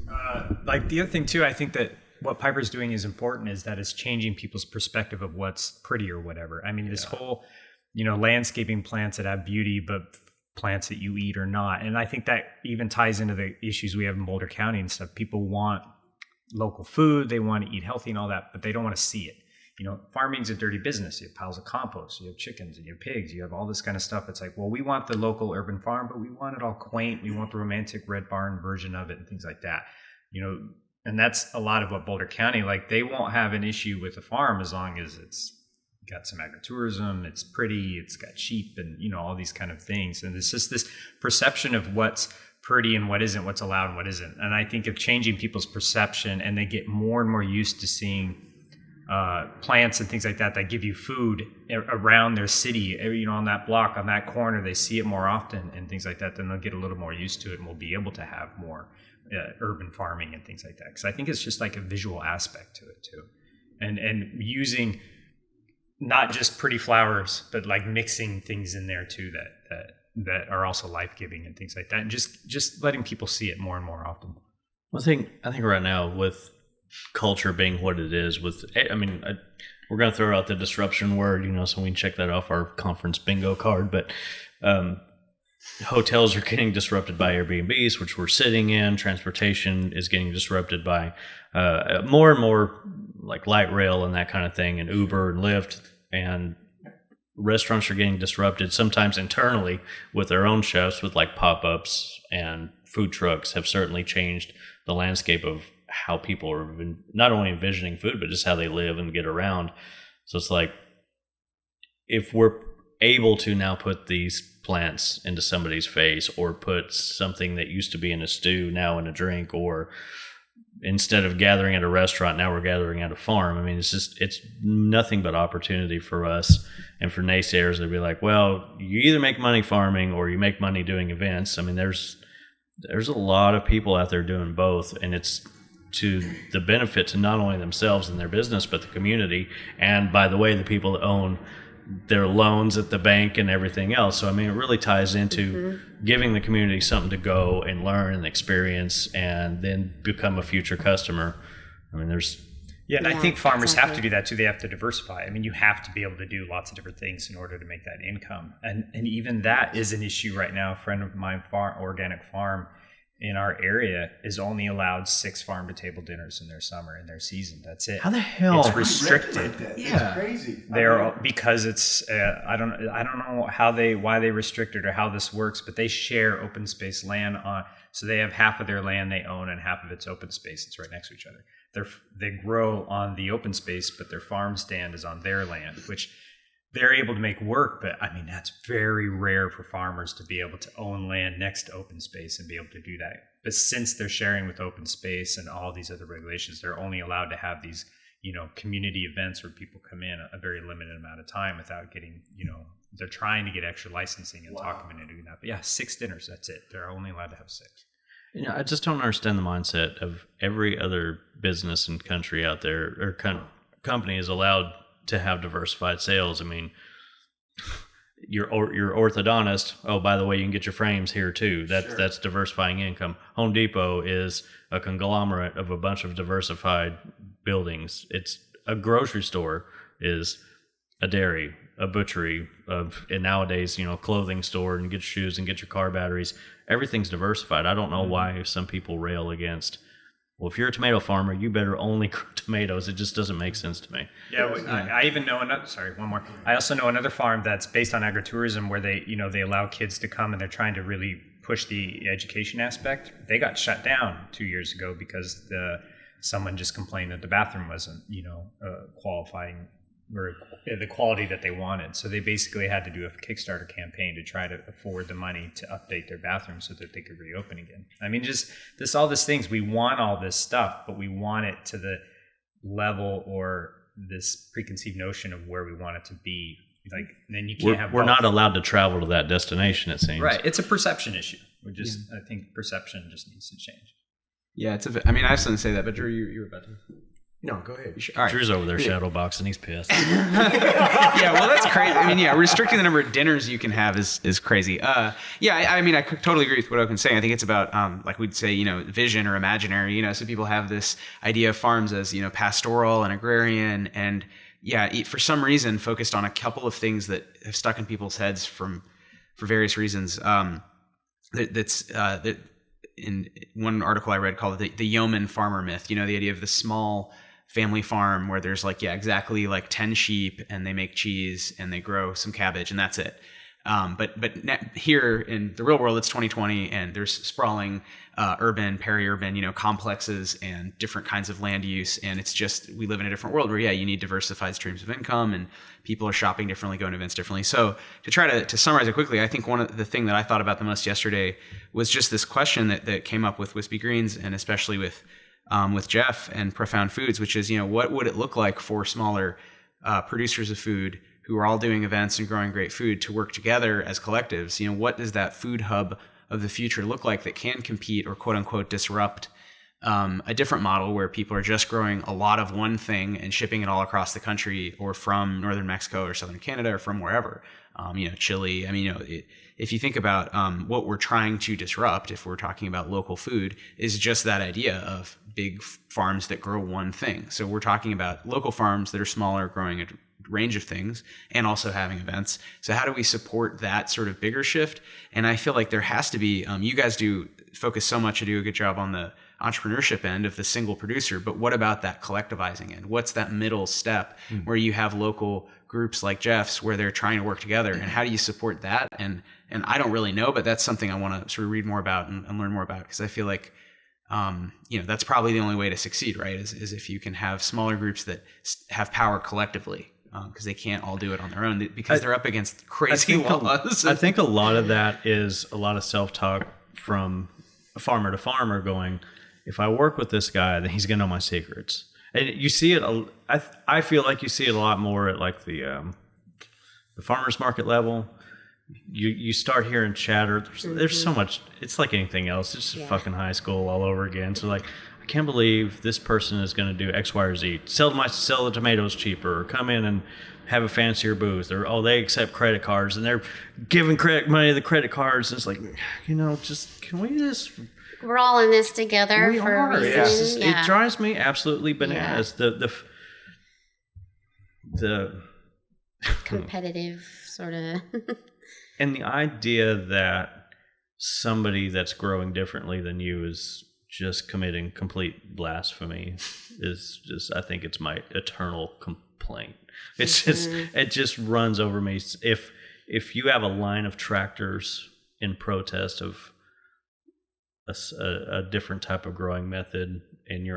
The other thing too, I think that what Piper's doing is important, is that it's changing people's perspective of what's pretty or whatever. I mean, this whole, landscaping plants that have beauty, but plants that you eat or not. And I think that even ties into the issues we have in Boulder County and stuff. People want local food, they want to eat healthy and all that, but they don't want to see it. Farming's a dirty business. You have piles of compost, you have chickens and you have pigs, you have all this kind of stuff. It's like, well, we want the local urban farm, but we want it all quaint. We want the romantic red barn version of it and things like that. And that's a lot of what Boulder County, they won't have an issue with a farm as long as it's got some agritourism, it's pretty, it's got sheep and, all these kind of things. And it's just this perception of what's pretty and what isn't, what's allowed and what isn't. And I think of changing people's perception, and they get more and more used to seeing plants and things like that give you food around their city, on that block, on that corner. They see it more often and things like that. Then they'll get a little more used to it, and we'll be able to have more urban farming and things like that. Because I think it's just like a visual aspect to it too, and using not just pretty flowers, but mixing things in there too that are also life-giving and things like that, and just letting people see it more and more often. I think right now with culture being what it is, we're going to throw out the disruption word, so we can check that off our conference bingo card. But hotels are getting disrupted by Airbnbs, which we're sitting in. Transportation is getting disrupted by more and more light rail and that kind of thing, and Uber and Lyft. And restaurants are getting disrupted sometimes internally with their own chefs, with pop-ups, and food trucks have certainly changed the landscape of how people are not only envisioning food, but just how they live and get around. So it's if we're able to now put these plants into somebody's face, or put something that used to be in a stew now in a drink, or instead of gathering at a restaurant, now we're gathering at a farm. It's nothing but opportunity for us. And for naysayers, they'd be like, well, you either make money farming or you make money doing events. There's a lot of people out there doing both, and it's to the benefit to not only themselves and their business, but the community. And by the way, the people that own their loans at the bank and everything else. So, it really ties into giving the community something to go and learn and experience, and then become a future customer. And I think farmers have to do that too. They have to diversify. You have to be able to do lots of different things in order to make that income. And even that is an issue right now. A friend of mine, organic farm, in our area is only allowed 6 farm-to-table dinners in their summer, in their season. That's it. How the hell? It's restricted. Yeah, crazy. They're because it's I don't know why they restrict it or how this works, but they share open space land on. So they have half of their land they own and half of it's open space. It's right next to each other. They grow on the open space, but their farm stand is on their land, which they're able to make work. But I mean, that's very rare for farmers to be able to own land next to open space and be able to do that. But since they're sharing with open space and all these other regulations, they're only allowed to have these, community events where people come in a very limited amount of time without getting, they're trying to get extra licensing and talk them into doing that. But yeah, 6 dinners, that's it. They're only allowed to have 6. I just don't understand the mindset of every other business and country out there or company is allowed to have diversified sales. I mean, your orthodontist. Oh, by the way, you can get your frames here too. That's diversifying income. Home Depot is a conglomerate of a bunch of diversified buildings. It's a grocery store is a dairy, a butchery, and nowadays, clothing store, and get shoes and get your car batteries. Everything's diversified. I don't know why some people rail against, well, if you're a tomato farmer, you better only grow tomatoes. It just doesn't make sense to me. Yeah, I even know another. Sorry, one more. I also know another farm that's based on agritourism where they allow kids to come and they're trying to really push the education aspect. They got shut down 2 years ago because someone just complained that the bathroom wasn't qualifying or the quality that they wanted. So they basically had to do a Kickstarter campaign to try to afford the money to update their bathroom so that they could reopen again. I mean, just all these things. We want all this stuff, but we want it to the level or this preconceived notion of where we want it to be. Like, then you can't have. We're not allowed to travel to that destination. It seems right. It's a perception issue. I think perception just needs to change. Yeah, I mean, I was going to say that, but Drew, you were about to. No, go ahead. All right. Drew's over there shadow boxing. He's pissed. Yeah, well, that's crazy. I mean, yeah, restricting the number of dinners you can have is crazy. I mean, I totally agree with what Oaken's saying. I think it's about, like we'd say, vision or imaginary. So people have this idea of farms as, pastoral and agrarian, and for some reason focused on a couple of things that have stuck in people's heads for various reasons. That in one article I read called the yeoman farmer myth. The idea of the small family farm where there's like 10 sheep and they make cheese and they grow some cabbage and that's it. But here in the real world, it's 2020 and there's sprawling urban, peri-urban, complexes and different kinds of land use. And it's just, we live in a different world where, you need diversified streams of income and people are shopping differently, going to events differently. So to try to summarize it quickly, I think one of the thing that I thought about the most yesterday was just this question that came up with Wispy Greens and especially with Jeff and Profound Foods, which is, what would it look like for smaller producers of food who are all doing events and growing great food to work together as collectives? What does that food hub of the future look like that can compete or quote unquote disrupt a different model where people are just growing a lot of one thing and shipping it all across the country or from northern Mexico or southern Canada or from wherever, Chile. I mean, if you think about what we're trying to disrupt, if we're talking about local food, is just that idea of big farms that grow one thing. So we're talking about local farms that are smaller, growing a range of things and also having events. So how do we support that sort of bigger shift? And I feel like there has to be, you guys do focus so much to do a good job on the entrepreneurship end of the single producer, but what about that collectivizing end? What's that middle step where you have local groups like Jeff's where they're trying to work together, and how do you support that? And I don't really know, but that's something I want to sort of read more about and learn more about, because I feel like that's probably the only way to succeed, right? Is if you can have smaller groups that have power collectively, because they can't all do it on their own because they're up against crazy laws. I think a lot of that is a lot of self-talk from farmer to farmer going, if I work with this guy, then he's going to know my secrets. And you see it, I feel like you see it a lot more at like the farmer's market level. You start hearing chatter. There's so much. It's like anything else. It's just fucking high school all over again. So like, I can't believe this person is going to do X, Y, or Z. Sell the tomatoes cheaper, or come in and have a fancier booth, or they accept credit cards and they're giving money to the credit cards. And it's like, just can we just? We're all in this together for a reason. It drives me absolutely bananas. The competitive sort of. And the idea that somebody that's growing differently than you is just committing complete blasphemy. Is just, I think it's my eternal complaint. It's just, it just runs over me. If you have a line of tractors in protest of a different type of growing method, and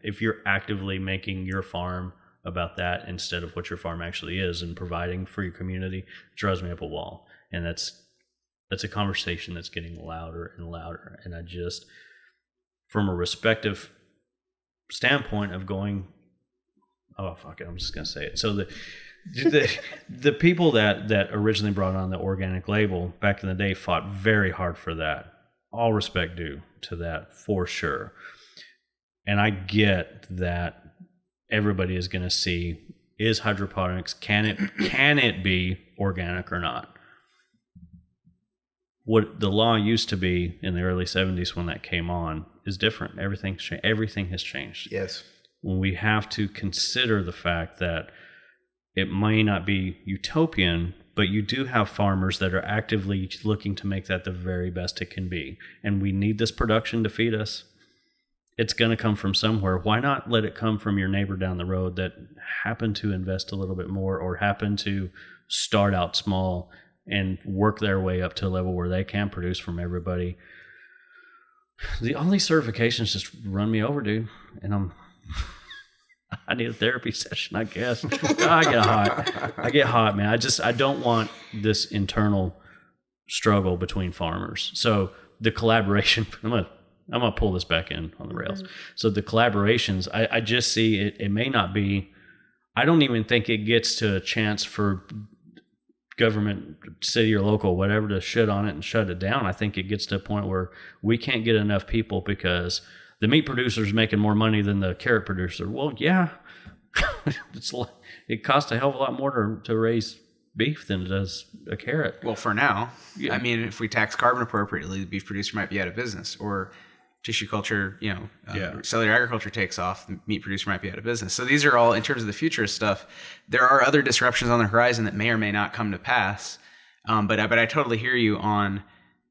if you're actively making your farm about that instead of what your farm actually is and providing for your community, it drives me up a wall. And that's a conversation that's getting louder and louder. And I just, from a respective standpoint of going, oh fuck it, I'm just gonna say it. So the people that originally brought on the organic label back in the day fought very hard for that. All respect due to that, for sure. And I get that everybody is going to see, is hydroponics, can it be organic or not? What the law used to be in the early 70s when that came on is different. Everything has changed. Yes. When we have to consider the fact that it may not be utopian, but you do have farmers that are actively looking to make that the very best it can be. And we need this production to feed us. It's going to come from somewhere. Why not let it come from your neighbor down the road that happened to invest a little bit more or happened to start out small and work their way up to a level where they can produce from everybody? The only certifications just run me over, dude. And I need a therapy session, I guess. I get hot, man. I don't want this internal struggle between farmers. So the collaboration, I'm gonna pull this back in on the rails. So the collaborations, I just see it may not be, I don't even think it gets to a chance for government, city or local, whatever, to shit on it and shut it down. I think it gets to a point where we can't get enough people because the meat producer is making more money than the carrot producer. Well, yeah, it costs a hell of a lot more to raise beef than it does a carrot. Well, for now, Yeah. I mean, if we tax carbon appropriately, the beef producer might be out of business, or tissue culture, cellular agriculture takes off, the meat producer might be out of business. So these are all, in terms of the future stuff, there are other disruptions on the horizon that may or may not come to pass. But I totally hear you on,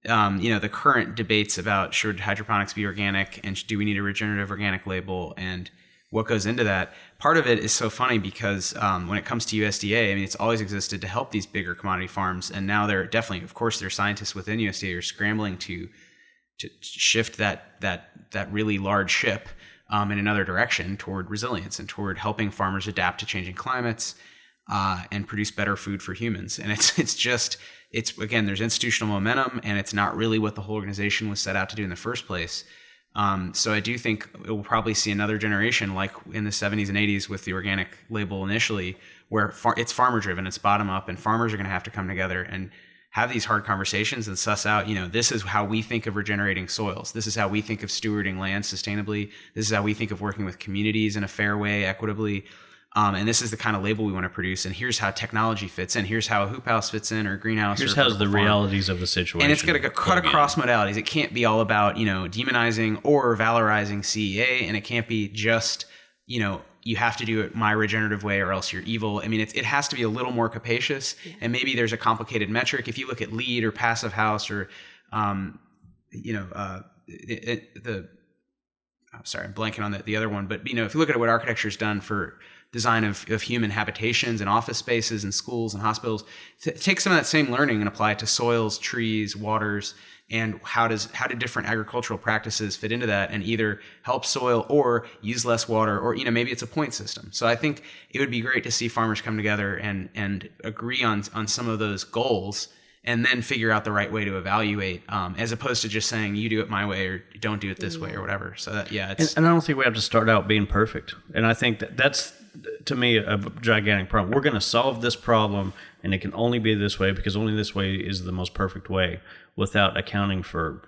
the current debates about should hydroponics be organic and do we need a regenerative organic label and what goes into that. Part of it is so funny because when it comes to USDA, I mean, it's always existed to help these bigger commodity farms. And now they're definitely, of course, there are scientists within USDA who are scrambling to shift that really large ship in another direction toward resilience and toward helping farmers adapt to changing climates and produce better food for humans. And it's again, there's institutional momentum, and it's not really what the whole organization was set out to do in the first place. So I do think it will probably see another generation like in the 70s and 80s with the organic label initially, where it's farmer driven, it's bottom up, and farmers are going to have to come together and have these hard conversations and suss out, this is how we think of regenerating soils. This is how we think of stewarding land sustainably. This is how we think of working with communities in a fair way, equitably. And this is the kind of label we want to produce. And here's how technology fits in. Here's how a hoop house fits in, or a greenhouse. Here's how the realities of the situation. And it's going to cut across modalities. It can't be all about, demonizing or valorizing CEA. And it can't be just, you have to do it my regenerative way or else you're evil. I mean, it has to be a little more capacious, and maybe there's a complicated metric. If you look at LEED or Passive House or, I'm sorry, I'm blanking on the other one, but if you look at what architecture's done for design of human habitations and office spaces and schools and hospitals, take some of that same learning and apply it to soils, trees, waters, and how do different agricultural practices fit into that and either help soil or use less water, or maybe it's a point system. So I think it would be great to see farmers come together and agree on some of those goals, and then figure out the right way to evaluate, as opposed to just saying you do it my way or don't do it this way or whatever. So that, it's and I don't think we have to start out being perfect. And I think that's, to me, a gigantic problem. We're going to solve this problem, and it can only be this way because only this way is the most perfect way, without accounting for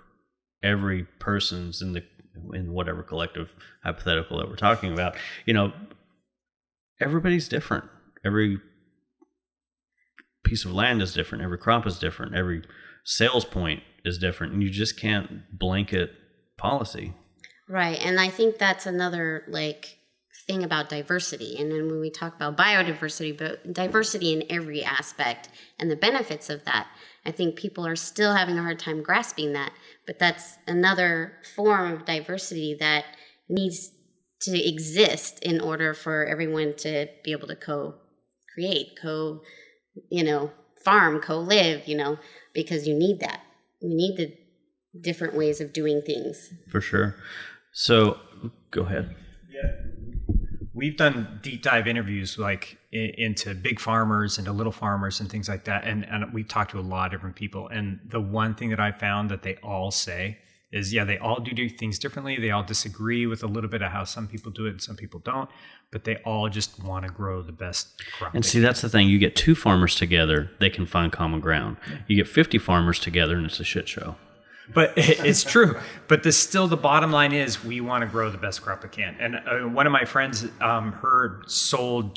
every person's in whatever collective hypothetical that we're talking about. Everybody's different. Every piece of land is different. Every crop is different. Every sales point is different, and you just can't blanket policy. Right. And I think that's another thing about diversity. And then when we talk about biodiversity, but diversity in every aspect and the benefits of that, I think people are still having a hard time grasping that. But that's another form of diversity that needs to exist in order for everyone to be able to co-create, farm, co-live, because you need that. You need the different ways of doing things. For sure. So go ahead. Yeah. We've done deep dive interviews like into big farmers, into little farmers and things like that. And we've talked to a lot of different people. And the one thing that I found that they all say is, they all do things differently. They all disagree with a little bit of how some people do it and some people don't, but they all just want to grow the best crop. And see, that's the thing. You get 2 farmers together, they can find common ground. You get 50 farmers together and it's a shit show. But it's true. But the bottom line is we want to grow the best crop we can. And one of my friends, her sole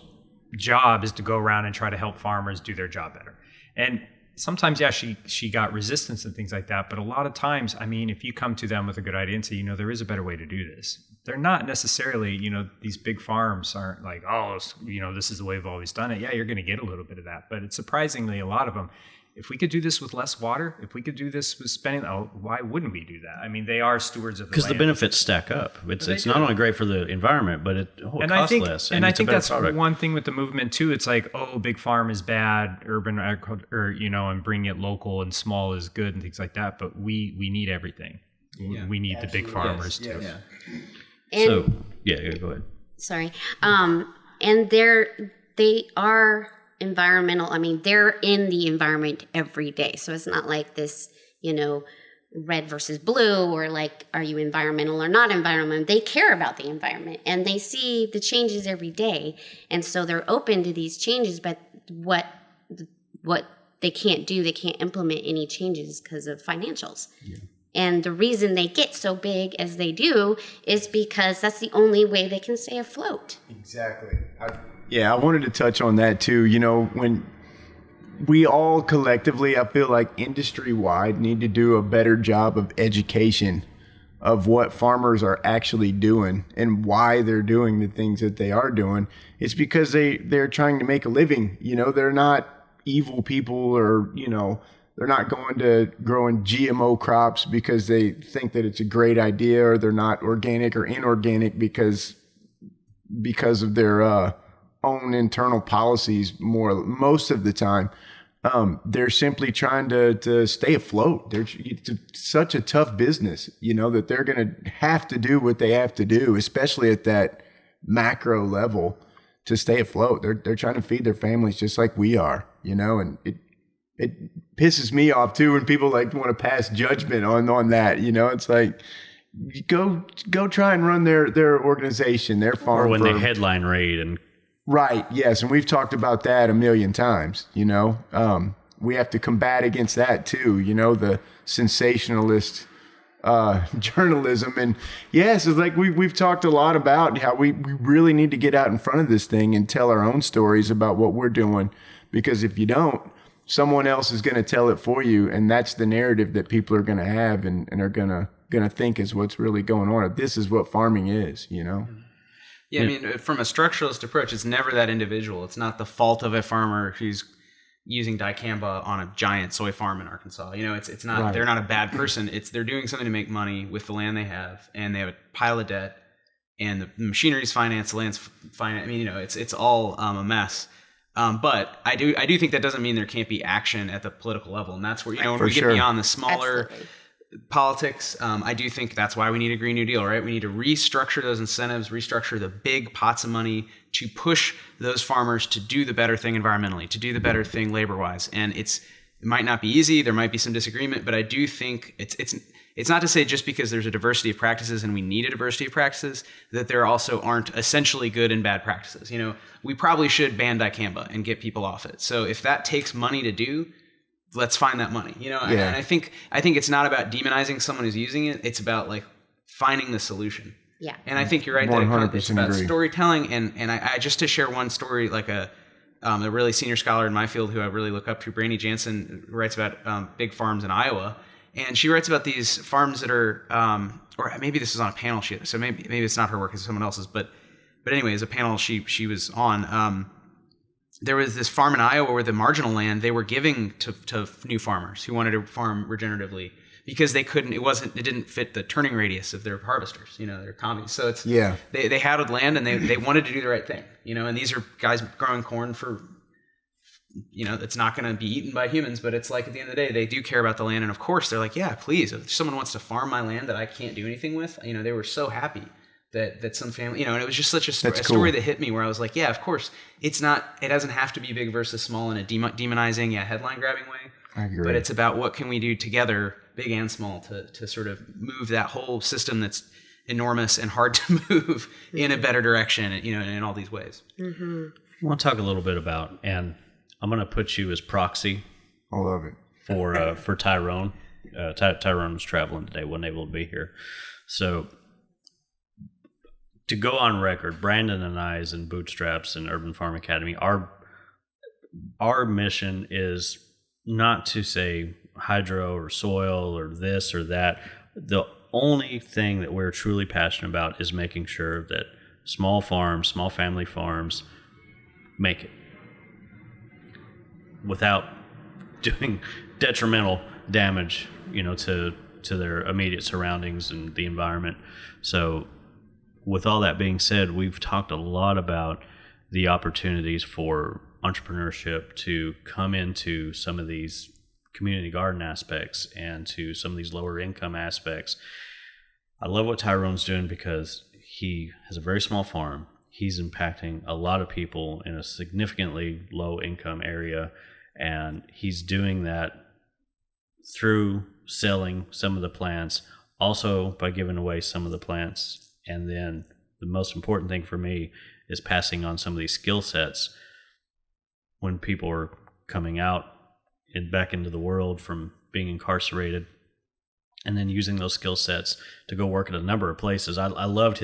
job is to go around and try to help farmers do their job better. And sometimes, she got resistance and things like that. But a lot of times, if you come to them with a good idea and say, there is a better way to do this. They're not necessarily, these big farms aren't like, this is the way we've always done it. Yeah, you're going to get a little bit of that. But it's surprisingly, a lot of them, if we could do this with less water, if we could do this with spending, why wouldn't we do that? They are stewards of the land. Because the benefits stack up. It's not only great for the environment, but it costs less. And I think that's product. one thing with the movement too. It's like, big farm is bad, urban agriculture, and bringing it local and small is good and things like that. But we need everything. Yeah, we need the big farmers too. Yeah. And, go ahead. Sorry. And they are environmental. They're in the environment every day. So it's not like this, red versus blue, or like, are you environmental or not environmental? They care about the environment and they see the changes every day. And so they're open to these changes, but what they can't do, they can't implement any changes because of financials. Yeah. And the reason they get so big as they do is because that's the only way they can stay afloat. Exactly. I wanted to touch on that too. When we all collectively, I feel like industry-wide, need to do a better job of education of what farmers are actually doing and why they're doing the things that they are doing. It's because they're trying to make a living. They're not evil people, or, they're not going to growing GMO crops because they think that it's a great idea, or they're not organic or inorganic because of their own internal policies most of the time. They're simply trying to stay afloat. It's such a tough business, that they're going to have to do what they have to do, especially at that macro level, to stay afloat. They're trying to feed their families just like we are, and it pisses me off too when people want to pass judgment on that. It's like, go try and run their organization, their farm. Or when they headline raid and. Right. Yes. And we've talked about that a million times, we have to combat against that too, the sensationalist journalism. And yes, it's like we've talked a lot about how we really need to get out in front of this thing and tell our own stories about what we're doing, because if you don't, someone else is going to tell it for you. And that's the narrative that people are going to have and are going to think is what's really going on. This is what farming is, Yeah, from a structuralist approach, it's never that individual. It's not the fault of a farmer who's using dicamba on a giant soy farm in Arkansas. It's not. Right. They're not a bad person. They're doing something to make money with the land they have, and they have a pile of debt, and the machinery's financed, the land's financed. It's all a mess. But I do think that doesn't mean there can't be action at the political level, and that's where when we get beyond the smaller. Absolutely. Politics, I do think that's why we need a Green New Deal, right? We need to restructure those incentives, restructure the big pots of money to push those farmers to do the better thing environmentally, to do the better thing labor-wise. And it might not be easy, there might be some disagreement, but I do think it's not to say just because there's a diversity of practices and we need a diversity of practices that there also aren't essentially good and bad practices. We probably should ban dicamba and get people off it. So if that takes money to do, let's find that money, And I think it's not about demonizing someone who's using it. It's about finding the solution. Yeah. And I think you're right that it's about storytelling. And I just to share one story, a really senior scholar in my field who I really look up to, Brandy Jansen, writes about big farms in Iowa. And she writes about these farms that are, or maybe this is on a panel sheet. So maybe it's not her work, it's someone else's, but But anyway, as a panel she was on, there was this farm in Iowa where the marginal land they were giving to new farmers who wanted to farm regeneratively because they couldn't. It didn't fit the turning radius of their harvesters. Their commies. So it's they had land and they wanted to do the right thing. And these are guys growing corn for. It's not going to be eaten by humans, but it's like at the end of the day, they do care about the land. And of course, they're like, yeah, please, if someone wants to farm my land that I can't do anything with, they were so happy that some family, and it was just such a story that hit me where I was like, yeah, of course, it doesn't have to be big versus small in a demonizing, headline grabbing way. I agree. But it's about what can we do together, big and small, to sort of move that whole system that's enormous and hard to move in a better direction, in all these ways. Mm-hmm. I want to talk a little bit about, and I'm going to put you as proxy. I love it. For Tyrone. Tyrone was traveling today, wasn't able to be here. So to go on record, Brandon and I's and Bootstraps and Urban Farm Academy, our mission is not to say hydro or soil or this or that. The only thing that we're truly passionate about is making sure that small farms, small family farms make it without doing detrimental damage, to their immediate surroundings and the environment. So with all that being said, we've talked a lot about the opportunities for entrepreneurship to come into some of these community garden aspects and to some of these lower income aspects. I love what Tyrone's doing because he has a very small farm. He's impacting a lot of people in a significantly low income area, and he's doing that through selling some of the plants, also by giving away some of the plants. And then the most important thing for me is passing on some of these skill sets when people are coming out and back into the world from being incarcerated, and then using those skill sets to go work at a number of places. I loved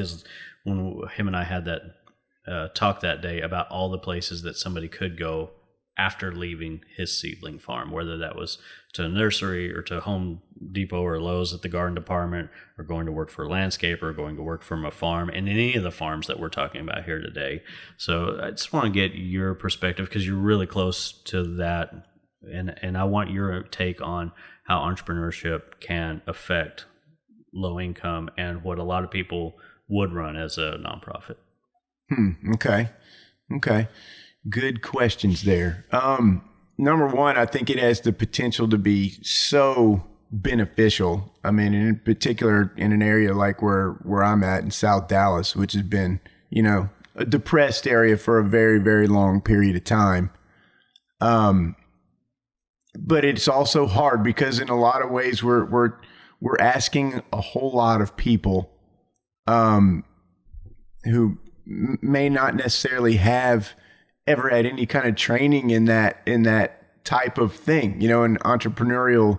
when him and I had that talk that day about all the places that somebody could go after leaving his seedling farm, whether that was to a nursery or to Home Depot or Lowe's at the garden department, or going to work for a landscaper, or going to work from a farm, and any of the farms that we're talking about here today. So I just want to get your perspective because you're really close to that, and I want your take on how entrepreneurship can affect low income and what a lot of people would run as a nonprofit. Okay. Good questions there. Number one, I think it has the potential to be so beneficial. I mean, in particular, in an area like where I'm at in South Dallas, which has been, a depressed area for a very, very long period of time. But it's also hard because in a lot of ways we're asking a whole lot of people who may not necessarily have ever had any kind of training in that type of thing, an entrepreneurial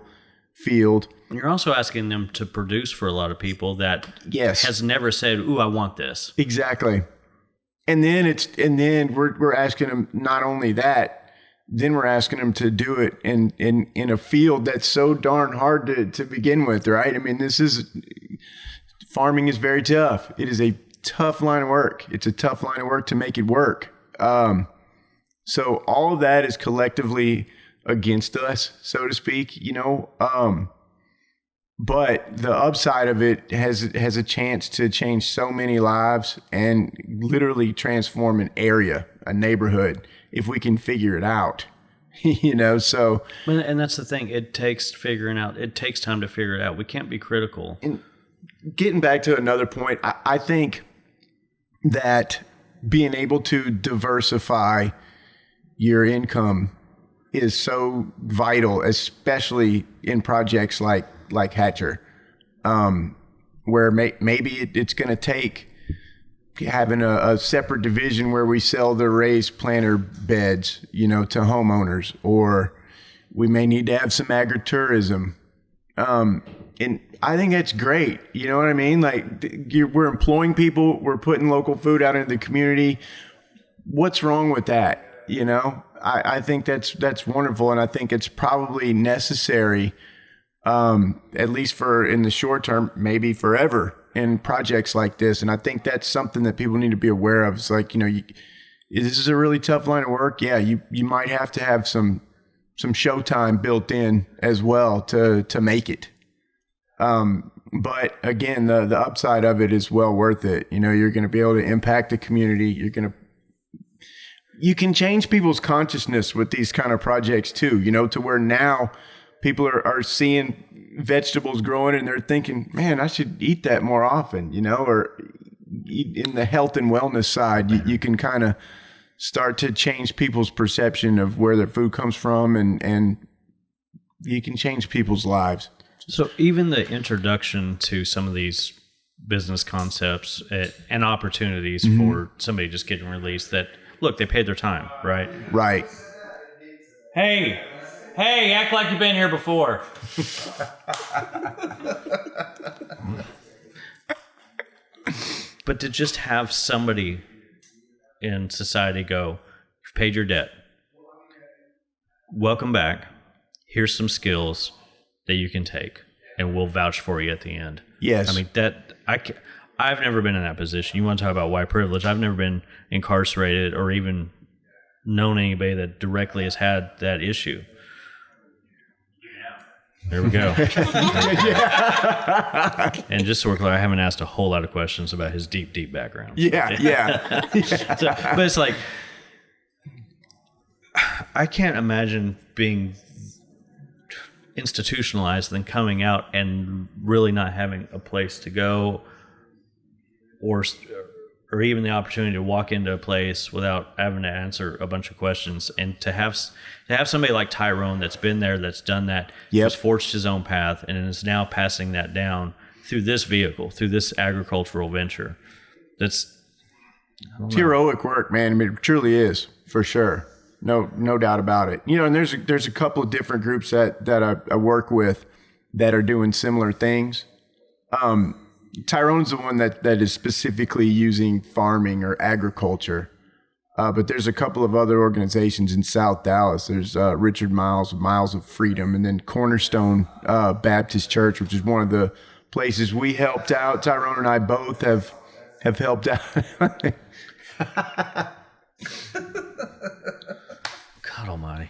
field. You're also asking them to produce for a lot of people that has never said, "Ooh, I want this." Exactly. And then we're asking them not only that, then we're asking them to do it in a field that's so darn hard to begin with, right? I mean, farming is very tough. It is a tough line of work. It's a tough line of work to make it work. So all of that is collectively against us, so to speak, but the upside of it has a chance to change so many lives and literally transform an area, a neighborhood, if we can figure it out, so. And that's the thing. It takes figuring out. It takes time to figure it out. We can't be critical. And getting back to another point, I think that being able to diversify your income is so vital, especially in projects like Hatcher, where maybe it's going to take having a separate division where we sell the raised planter beds, to homeowners, or we may need to have some agritourism. And I think that's great. You know what I mean? Like, we're employing people, we're putting local food out into the community. What's wrong with that? I think that's wonderful. And I think it's probably necessary, at least in the short term, maybe forever. in projects like this. And I think that's something that people need to be aware of. It's like, this is a really tough line of work. Yeah, you might have to have some showtime built in as well to make it. But again, the upside of it is well worth it. You're going to be able to impact the community. You can change people's consciousness with these kind of projects too, to where now people are seeing vegetables growing and they're thinking, man, I should eat that more often, or in the health and wellness side, you can kind of start to change people's perception of where their food comes from, and you can change people's lives. So even the introduction to some of these business concepts and opportunities for somebody just getting released that, look, they paid their time, right? Right. Hey, act like you've been here before. But to just have somebody in society go, you've paid your debt. Welcome back. Here's some skills that you can take, and we'll vouch for you at the end. Yes. I mean, I've never been in that position. You want to talk about white privilege? I've never been incarcerated or even known anybody that directly has had that issue. There we go. And just so we're clear, I haven't asked a whole lot of questions about his deep, deep background. Yeah. But it's like, I can't imagine being institutionalized and coming out and really not having a place to go or even the opportunity to walk into a place without having to answer a bunch of questions, and to have somebody like Tyrone that's been there, that's done that, who's forged his own path and is now passing that down through this vehicle, through this agricultural venture. It's heroic work, man. I mean, it truly is, for sure. No doubt about it. And there's a couple of different groups that I work with that are doing similar things. Tyrone's the one that is specifically using farming or agriculture. But there's a couple of other organizations in South Dallas. There's Richard Miles of Freedom, and then Cornerstone Baptist Church, which is one of the places we helped out. Tyrone and I both have helped out. God almighty.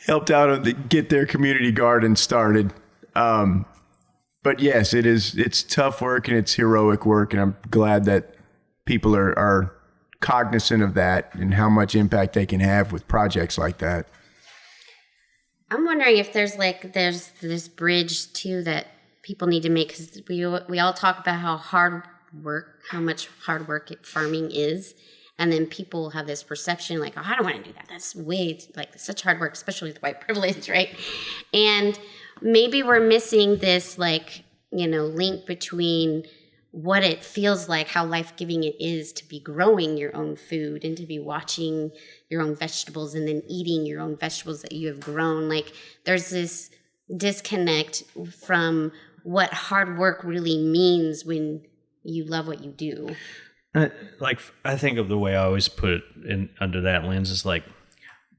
Helped out to get their community garden started. But yes, it's tough work and it's heroic work, and I'm glad that people are cognizant of that and how much impact they can have with projects like that. I'm wondering if there's this bridge too that people need to make, because we all talk about how much hard work farming is, and then people have this perception like, oh, I don't want to do that. That's such hard work, especially with white privilege, right? And maybe we're missing this link between what it feels like, how life-giving it is to be growing your own food and to be watching your own vegetables and then eating your own vegetables that you have grown. There's this disconnect from what hard work really means when you love what you do. I think of the way I always put it under that lens is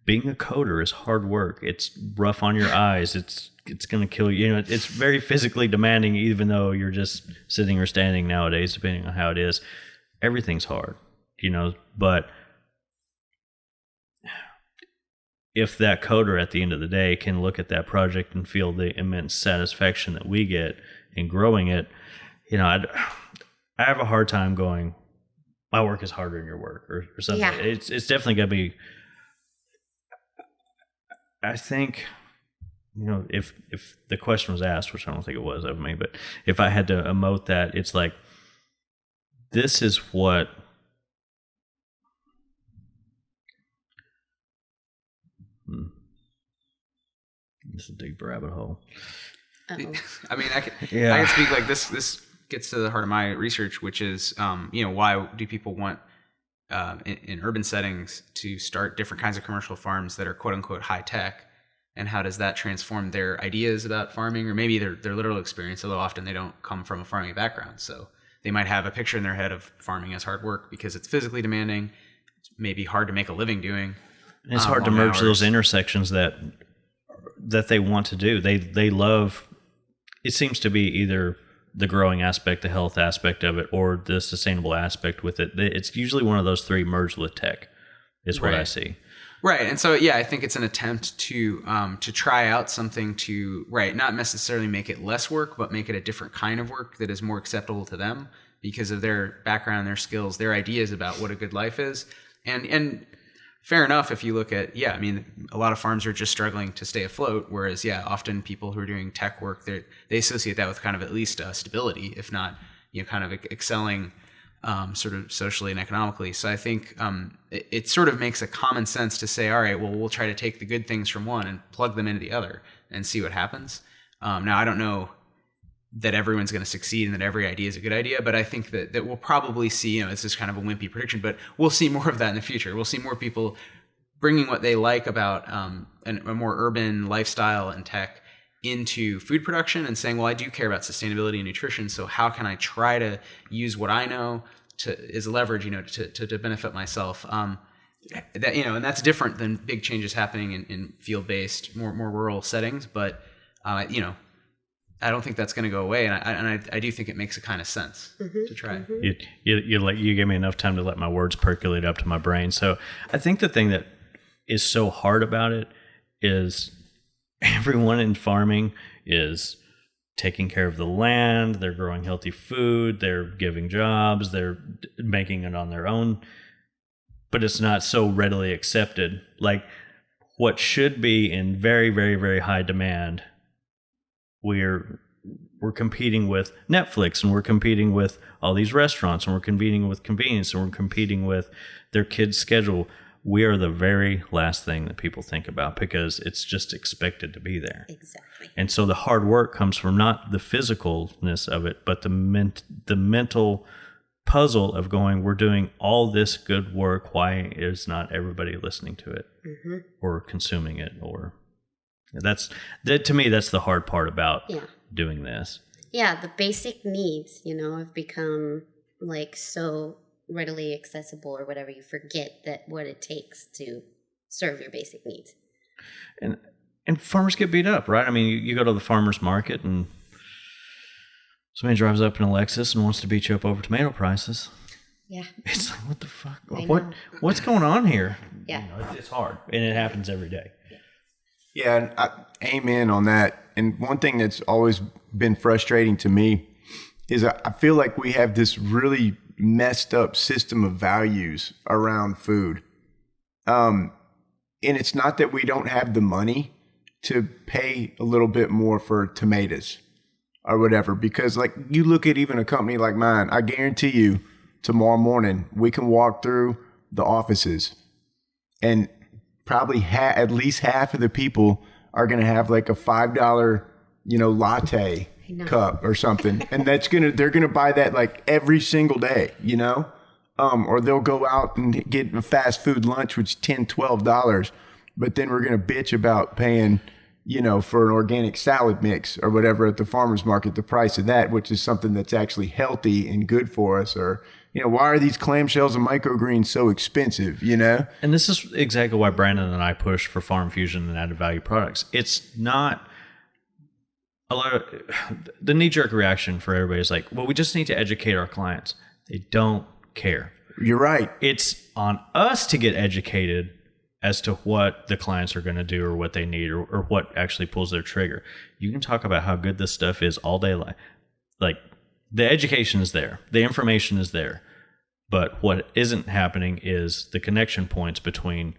being a coder is hard work. It's rough on your eyes. It's going to kill you. It's very physically demanding, even though you're just sitting or standing nowadays, depending on how it is. Everything's hard, but if that coder at the end of the day can look at that project and feel the immense satisfaction that we get in growing it, I have a hard time going, my work is harder than your work or something. Yeah. It's definitely got to be, I think, if the question was asked, which I don't think it was of me, but if I had to emote that, it's this is what this is a deep rabbit hole. Uh-oh. I mean, I can speak this gets to the heart of my research, which is, why do people want in urban settings to start different kinds of commercial farms that are quote unquote high tech, and how does that transform their ideas about farming, or maybe their literal experience, although often they don't come from a farming background. So they might have a picture in their head of farming as hard work because it's physically demanding. It's maybe hard to make a living doing. And it's hard to merge those intersections that they want to do. They love it seems to be either the growing aspect, the health aspect of it, or the sustainable aspect with it. It's usually one of those three merged with tech is what I see. Right. And so, yeah, I think it's an attempt to try out something to, not necessarily make it less work, but make it a different kind of work that is more acceptable to them because of their background, their skills, their ideas about what a good life is. And fair enough if you look at, a lot of farms are just struggling to stay afloat, whereas, often people who are doing tech work, they associate that with kind of at least stability, if not, kind of excelling sort of socially and economically. So I think it sort of makes a common sense to say, all right, well, we'll try to take the good things from one and plug them into the other and see what happens. Now, I don't know that everyone's going to succeed and that every idea is a good idea, but I think that we'll probably see, it's just kind of a wimpy prediction, but we'll see more of that in the future. We'll see more people bringing what they like about a more urban lifestyle and tech into food production and saying, well, I do care about sustainability and nutrition, so how can I try to use what I know as leverage, to benefit myself? And that's different than big changes happening in field-based, more rural settings, but I don't think that's going to go away, and I do think it makes a kind of sense to try. You gave me enough time to let my words percolate up to my brain. So I think the thing that is so hard about it is everyone in farming is taking care of the land, they're growing healthy food, they're giving jobs, they're making it on their own, but it's not so readily accepted. Like what should be in very, very, very high demand, we're competing with Netflix, and we're competing with all these restaurants, and we're competing with convenience, and we're competing with their kids' schedule. We are the very last thing that people think about because it's just expected to be there. Exactly. And so the hard work comes from not the physicalness of it, but the mental puzzle of going, we're doing all this good work. Why is not everybody listening to it or consuming it? Or to me, that's the hard part about doing this. Yeah, the basic needs, have become like so readily accessible or whatever. You forget that what it takes to serve your basic needs. And farmers get beat up, right? I mean, you go to the farmer's market and somebody drives up in a Lexus and wants to beat you up over tomato prices. Yeah. It's like, what the fuck? What's going on here? Yeah. It's hard, and it happens every day. Yeah, and amen on that. And one thing that's always been frustrating to me is I feel like we have this really messed up system of values around food. And it's not that we don't have the money to pay a little bit more for tomatoes or whatever, because like you look at even a company like mine, I guarantee you tomorrow morning we can walk through the offices and probably at least half of the people are going to have like a $5, latte cup or something. And they're going to buy that like every single day, or they'll go out and get a fast food lunch, which is $10, $12. But then we're going to bitch about paying, for an organic salad mix or whatever at the farmer's market, the price of that, which is something that's actually healthy and good for us. Or, why are these clamshells and microgreens so expensive, And this is exactly why Brandon and I push for farm fusion and added value products. It's not a lot of the knee-jerk reaction for everybody is like, well, we just need to educate our clients. They don't care. You're right. It's on us to get educated as to what the clients are going to do or what they need or what actually pulls their trigger. You can talk about how good this stuff is all day long. Like the education is there. The information is there. But what isn't happening is the connection points between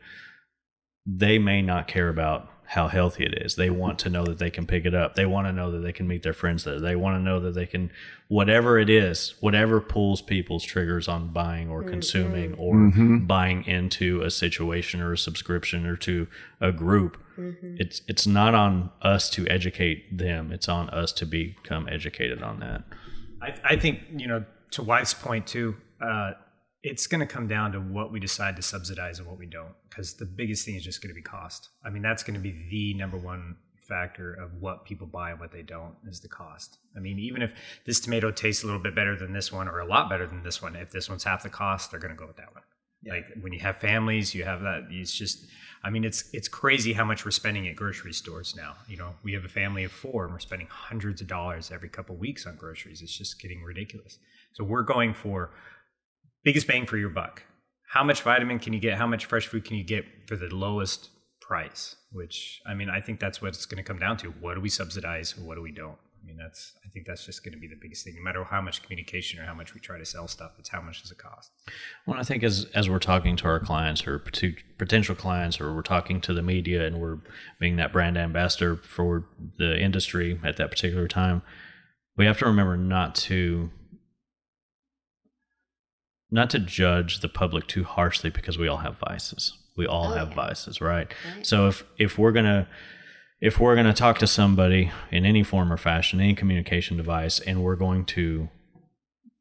they may not care about how healthy it is. They want to know that they can pick it up. They want to know that they can meet their friends there. They want to know that they can, whatever it is, whatever pulls people's triggers on buying or consuming or buying into a situation or a subscription or to a group. It's not on us to educate them. It's on us to become educated on that. I think, to Wythe's point too, it's going to come down to what we decide to subsidize and what we don't, because the biggest thing is just going to be cost. I mean, that's going to be the number one factor of what people buy and what they don't is the cost. I mean, even if this tomato tastes a little bit better than this one or a lot better than this one, if this one's half the cost, they're going to go with that one. Yeah. Like when you have families, you have that. It's just I mean, it's crazy how much we're spending at grocery stores now. You know, we have a family of 4 and we're spending hundreds of dollars every couple of weeks on groceries. It's just getting ridiculous. So we're going for biggest bang for your buck. How much vitamin can you get? How much fresh food can you get for the lowest price? Which, I mean, I think that's what it's going to come down to. What do we subsidize or what do we don't? I mean, I think that's just going to be the biggest thing. No matter how much communication or how much we try to sell stuff, it's how much does it cost? Well, I think as we're talking to our clients or potential clients, or we're talking to the media and we're being that brand ambassador for the industry at that particular time, we have to remember not to judge the public too harshly, because we all have vices. We all have vices, right? So if we're gonna talk to somebody in any form or fashion, any communication device, and we're going to,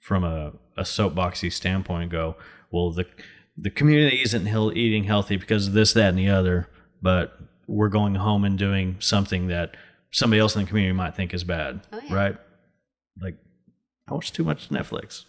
from a soapboxy standpoint, go, well, the community isn't eating healthy because of this, that, and the other, but we're going home and doing something that somebody else in the community might think is bad, right? Like, I watch too much Netflix.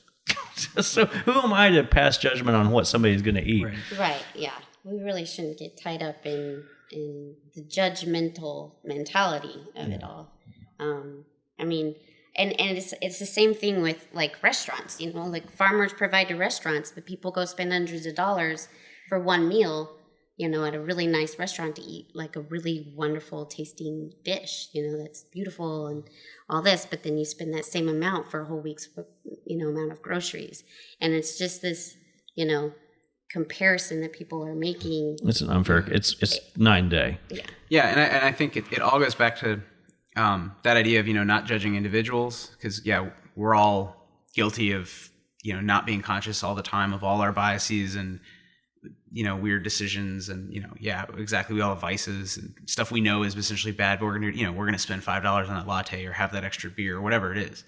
So who am I to pass judgment on what somebody's going to eat? Right, yeah. We really shouldn't get tied up in the judgmental mentality of it all. I mean, and it's the same thing with like restaurants, you know, like farmers provide to restaurants, but people go spend hundreds of dollars for one meal, you know, at a really nice restaurant to eat like a really wonderful tasting dish, you know, that's beautiful and all this, but then you spend that same amount for a whole week's, you know, amount of groceries. And it's just this, you know, comparison that people are making. It's an unfair. It's night and day. Yeah, and I think it all goes back to that idea of, you know, not judging individuals, because we're all guilty of, you know, not being conscious all the time of all our biases and, you know, weird decisions, and, you know, exactly, we all have vices and stuff we know is essentially bad, but we're gonna spend $5 on that latte or have that extra beer or whatever it is.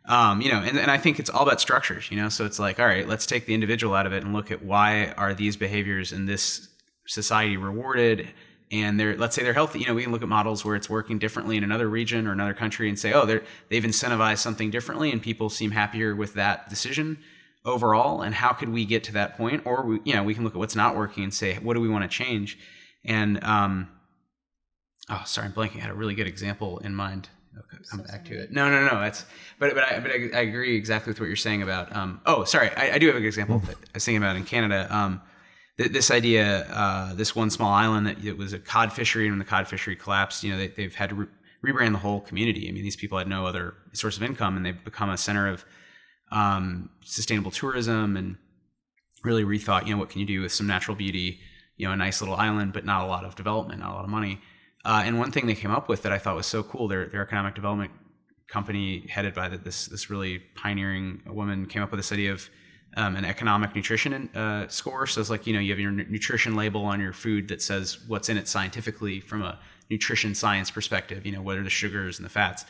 You know, and I think it's all about structures, you know, so it's like, all right, let's take the individual out of it and look at why are these behaviors in this society rewarded, and let's say they're healthy. You know, we can look at models where it's working differently in another region or another country and say, oh, they've incentivized something differently and people seem happier with that decision overall, and how could we get to that point? Or we can look at what's not working and say, what do we want to change? And oh, sorry, I'm blanking. I had a really good example in mind. Okay, come back to it. No. But I agree exactly with what you're saying about. I do have an example that I was thinking about in Canada. This idea, this one small island that it was a cod fishery, and when the cod fishery collapsed, you know, they've had to rebrand the whole community. I mean, these people had no other source of income, and they've become a center of sustainable tourism, and really rethought, you know, what can you do with some natural beauty, you know, a nice little island, but not a lot of development, not a lot of money. And one thing they came up with that I thought was so cool, their economic development company headed by this really pioneering woman came up with this idea of an economic nutrition score. So it's like, you know, you have your nutrition label on your food that says what's in it scientifically from a nutrition science perspective, you know, what are the sugars and the fats.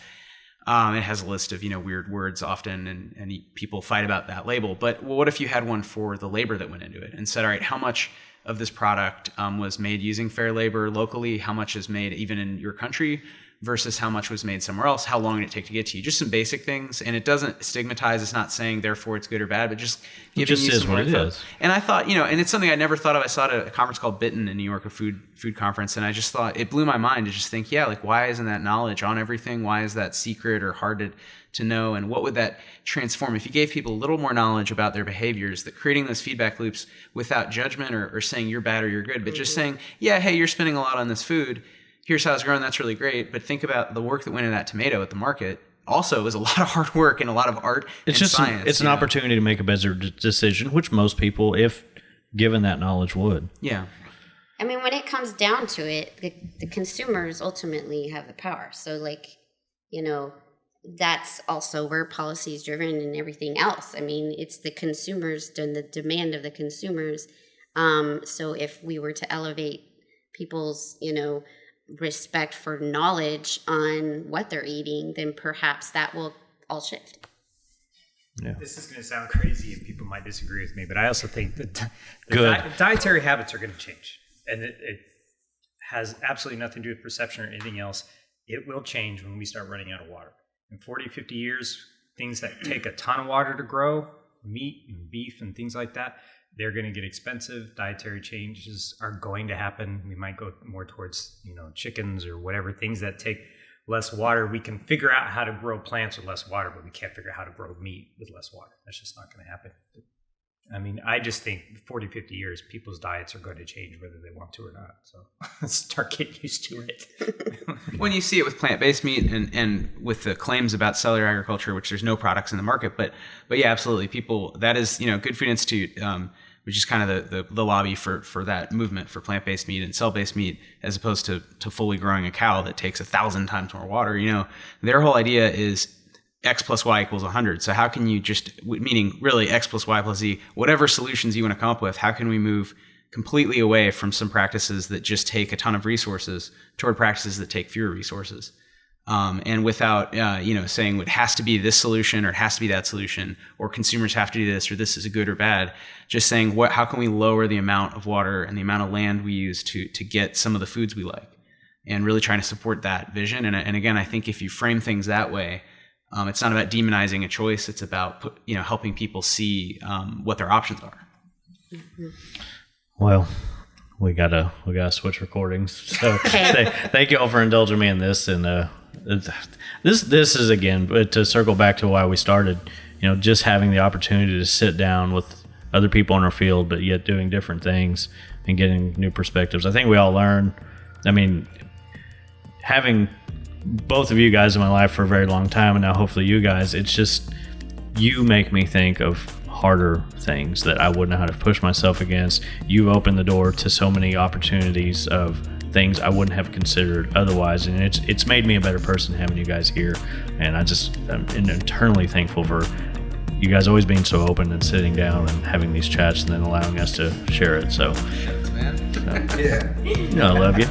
It has a list of, you know, weird words often, and people fight about that label. But what if you had one for the labor that went into it and said, all right, how much of this product was made using fair labor locally? How much is made even in your country versus how much was made somewhere else? How long did it take to get to you? Just some basic things. And it doesn't stigmatize. It's not saying therefore it's good or bad, but just giving you some info. And I thought, you know, and it's something I never thought of. I saw it at a conference called Burton in New York, a food conference, and I just thought it blew my mind to just think, like, why isn't that knowledge on everything? Why is that secret or hard to know? And what would that transform if you gave people a little more knowledge about their behaviors, that creating those feedback loops without judgment or saying you're bad or you're good, but just saying, hey, you're spending a lot on this food. Here's how it's grown. That's really great. But think about the work that went into that tomato at the market. Also, it was a lot of hard work and a lot of art and science. It's an opportunity to make a better decision, which most people, if given that knowledge, would. Yeah. I mean, when it comes down to it, the consumers ultimately have the power. So, like, you know, that's also where policy is driven and everything else. I mean, it's the consumers and the demand of the consumers. So if we were to elevate people's, you know, respect for knowledge on what they're eating, then perhaps that will all shift. Yeah. This is going to sound crazy and people might disagree with me, but I also think that the dietary habits are going to change. And it has absolutely nothing to do with perception or anything else. It will change when we start running out of water. In 40, 50 years, things that take a ton of water to grow, meat and beef and things like that, they're going to get expensive. Dietary changes are going to happen. We might go more towards, chickens or whatever, things that take less water. We can figure out how to grow plants with less water, but we can't figure out how to grow meat with less water. That's just not going to happen. I mean, I just think 40, 50 years, people's diets are going to change whether they want to or not. So let's start getting used to it. When you see it with plant-based meat and with the claims about cellular agriculture, which there's no products in the market, but yeah, absolutely. People, that is, Good Food Institute, which is kind of the lobby for that movement for plant-based meat and cell-based meat, as opposed to fully growing a cow that takes 1,000 times more water. Their whole idea is X plus Y equals 100. So how can you meaning really X plus Y plus Z, whatever solutions you want to come up with, how can we move completely away from some practices that just take a ton of resources toward practices that take fewer resources? And without, saying it has to be this solution or it has to be that solution, or consumers have to do this, or this is good or bad, just saying how can we lower the amount of water and the amount of land we use to get some of the foods we like, and really trying to support that vision. And again, I think if you frame things that way, it's not about demonizing a choice. It's about helping people see what their options are. Mm-hmm. Well, we gotta switch recordings. So thank you all for indulging me in this. And this is, again, but to circle back to why we started, just having the opportunity to sit down with other people in our field, but yet doing different things and getting new perspectives. I think we all learn. I mean, having both of you guys in my life for a very long time, and now hopefully you guys, it's just, you make me think of harder things that I wouldn't know how to push myself against. You've opened the door to so many opportunities of things I wouldn't have considered otherwise, and it's made me a better person having you guys here. And I'm eternally thankful for you guys always being so open and sitting down and having these chats and then allowing us to share it. So Yeah. I love you.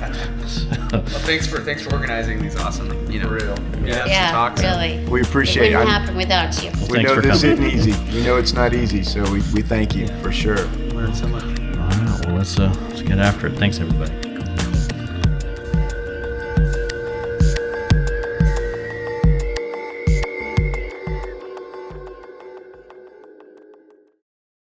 Well, thanks for organizing these awesome, real. Yeah, talks. really. We It appreciate wouldn't it. happen without you. We Thanks know for this coming. isn't easy. We know it's not easy, so we thank you for sure. Learned so much. All right, well, let's get after it. Thanks, everybody.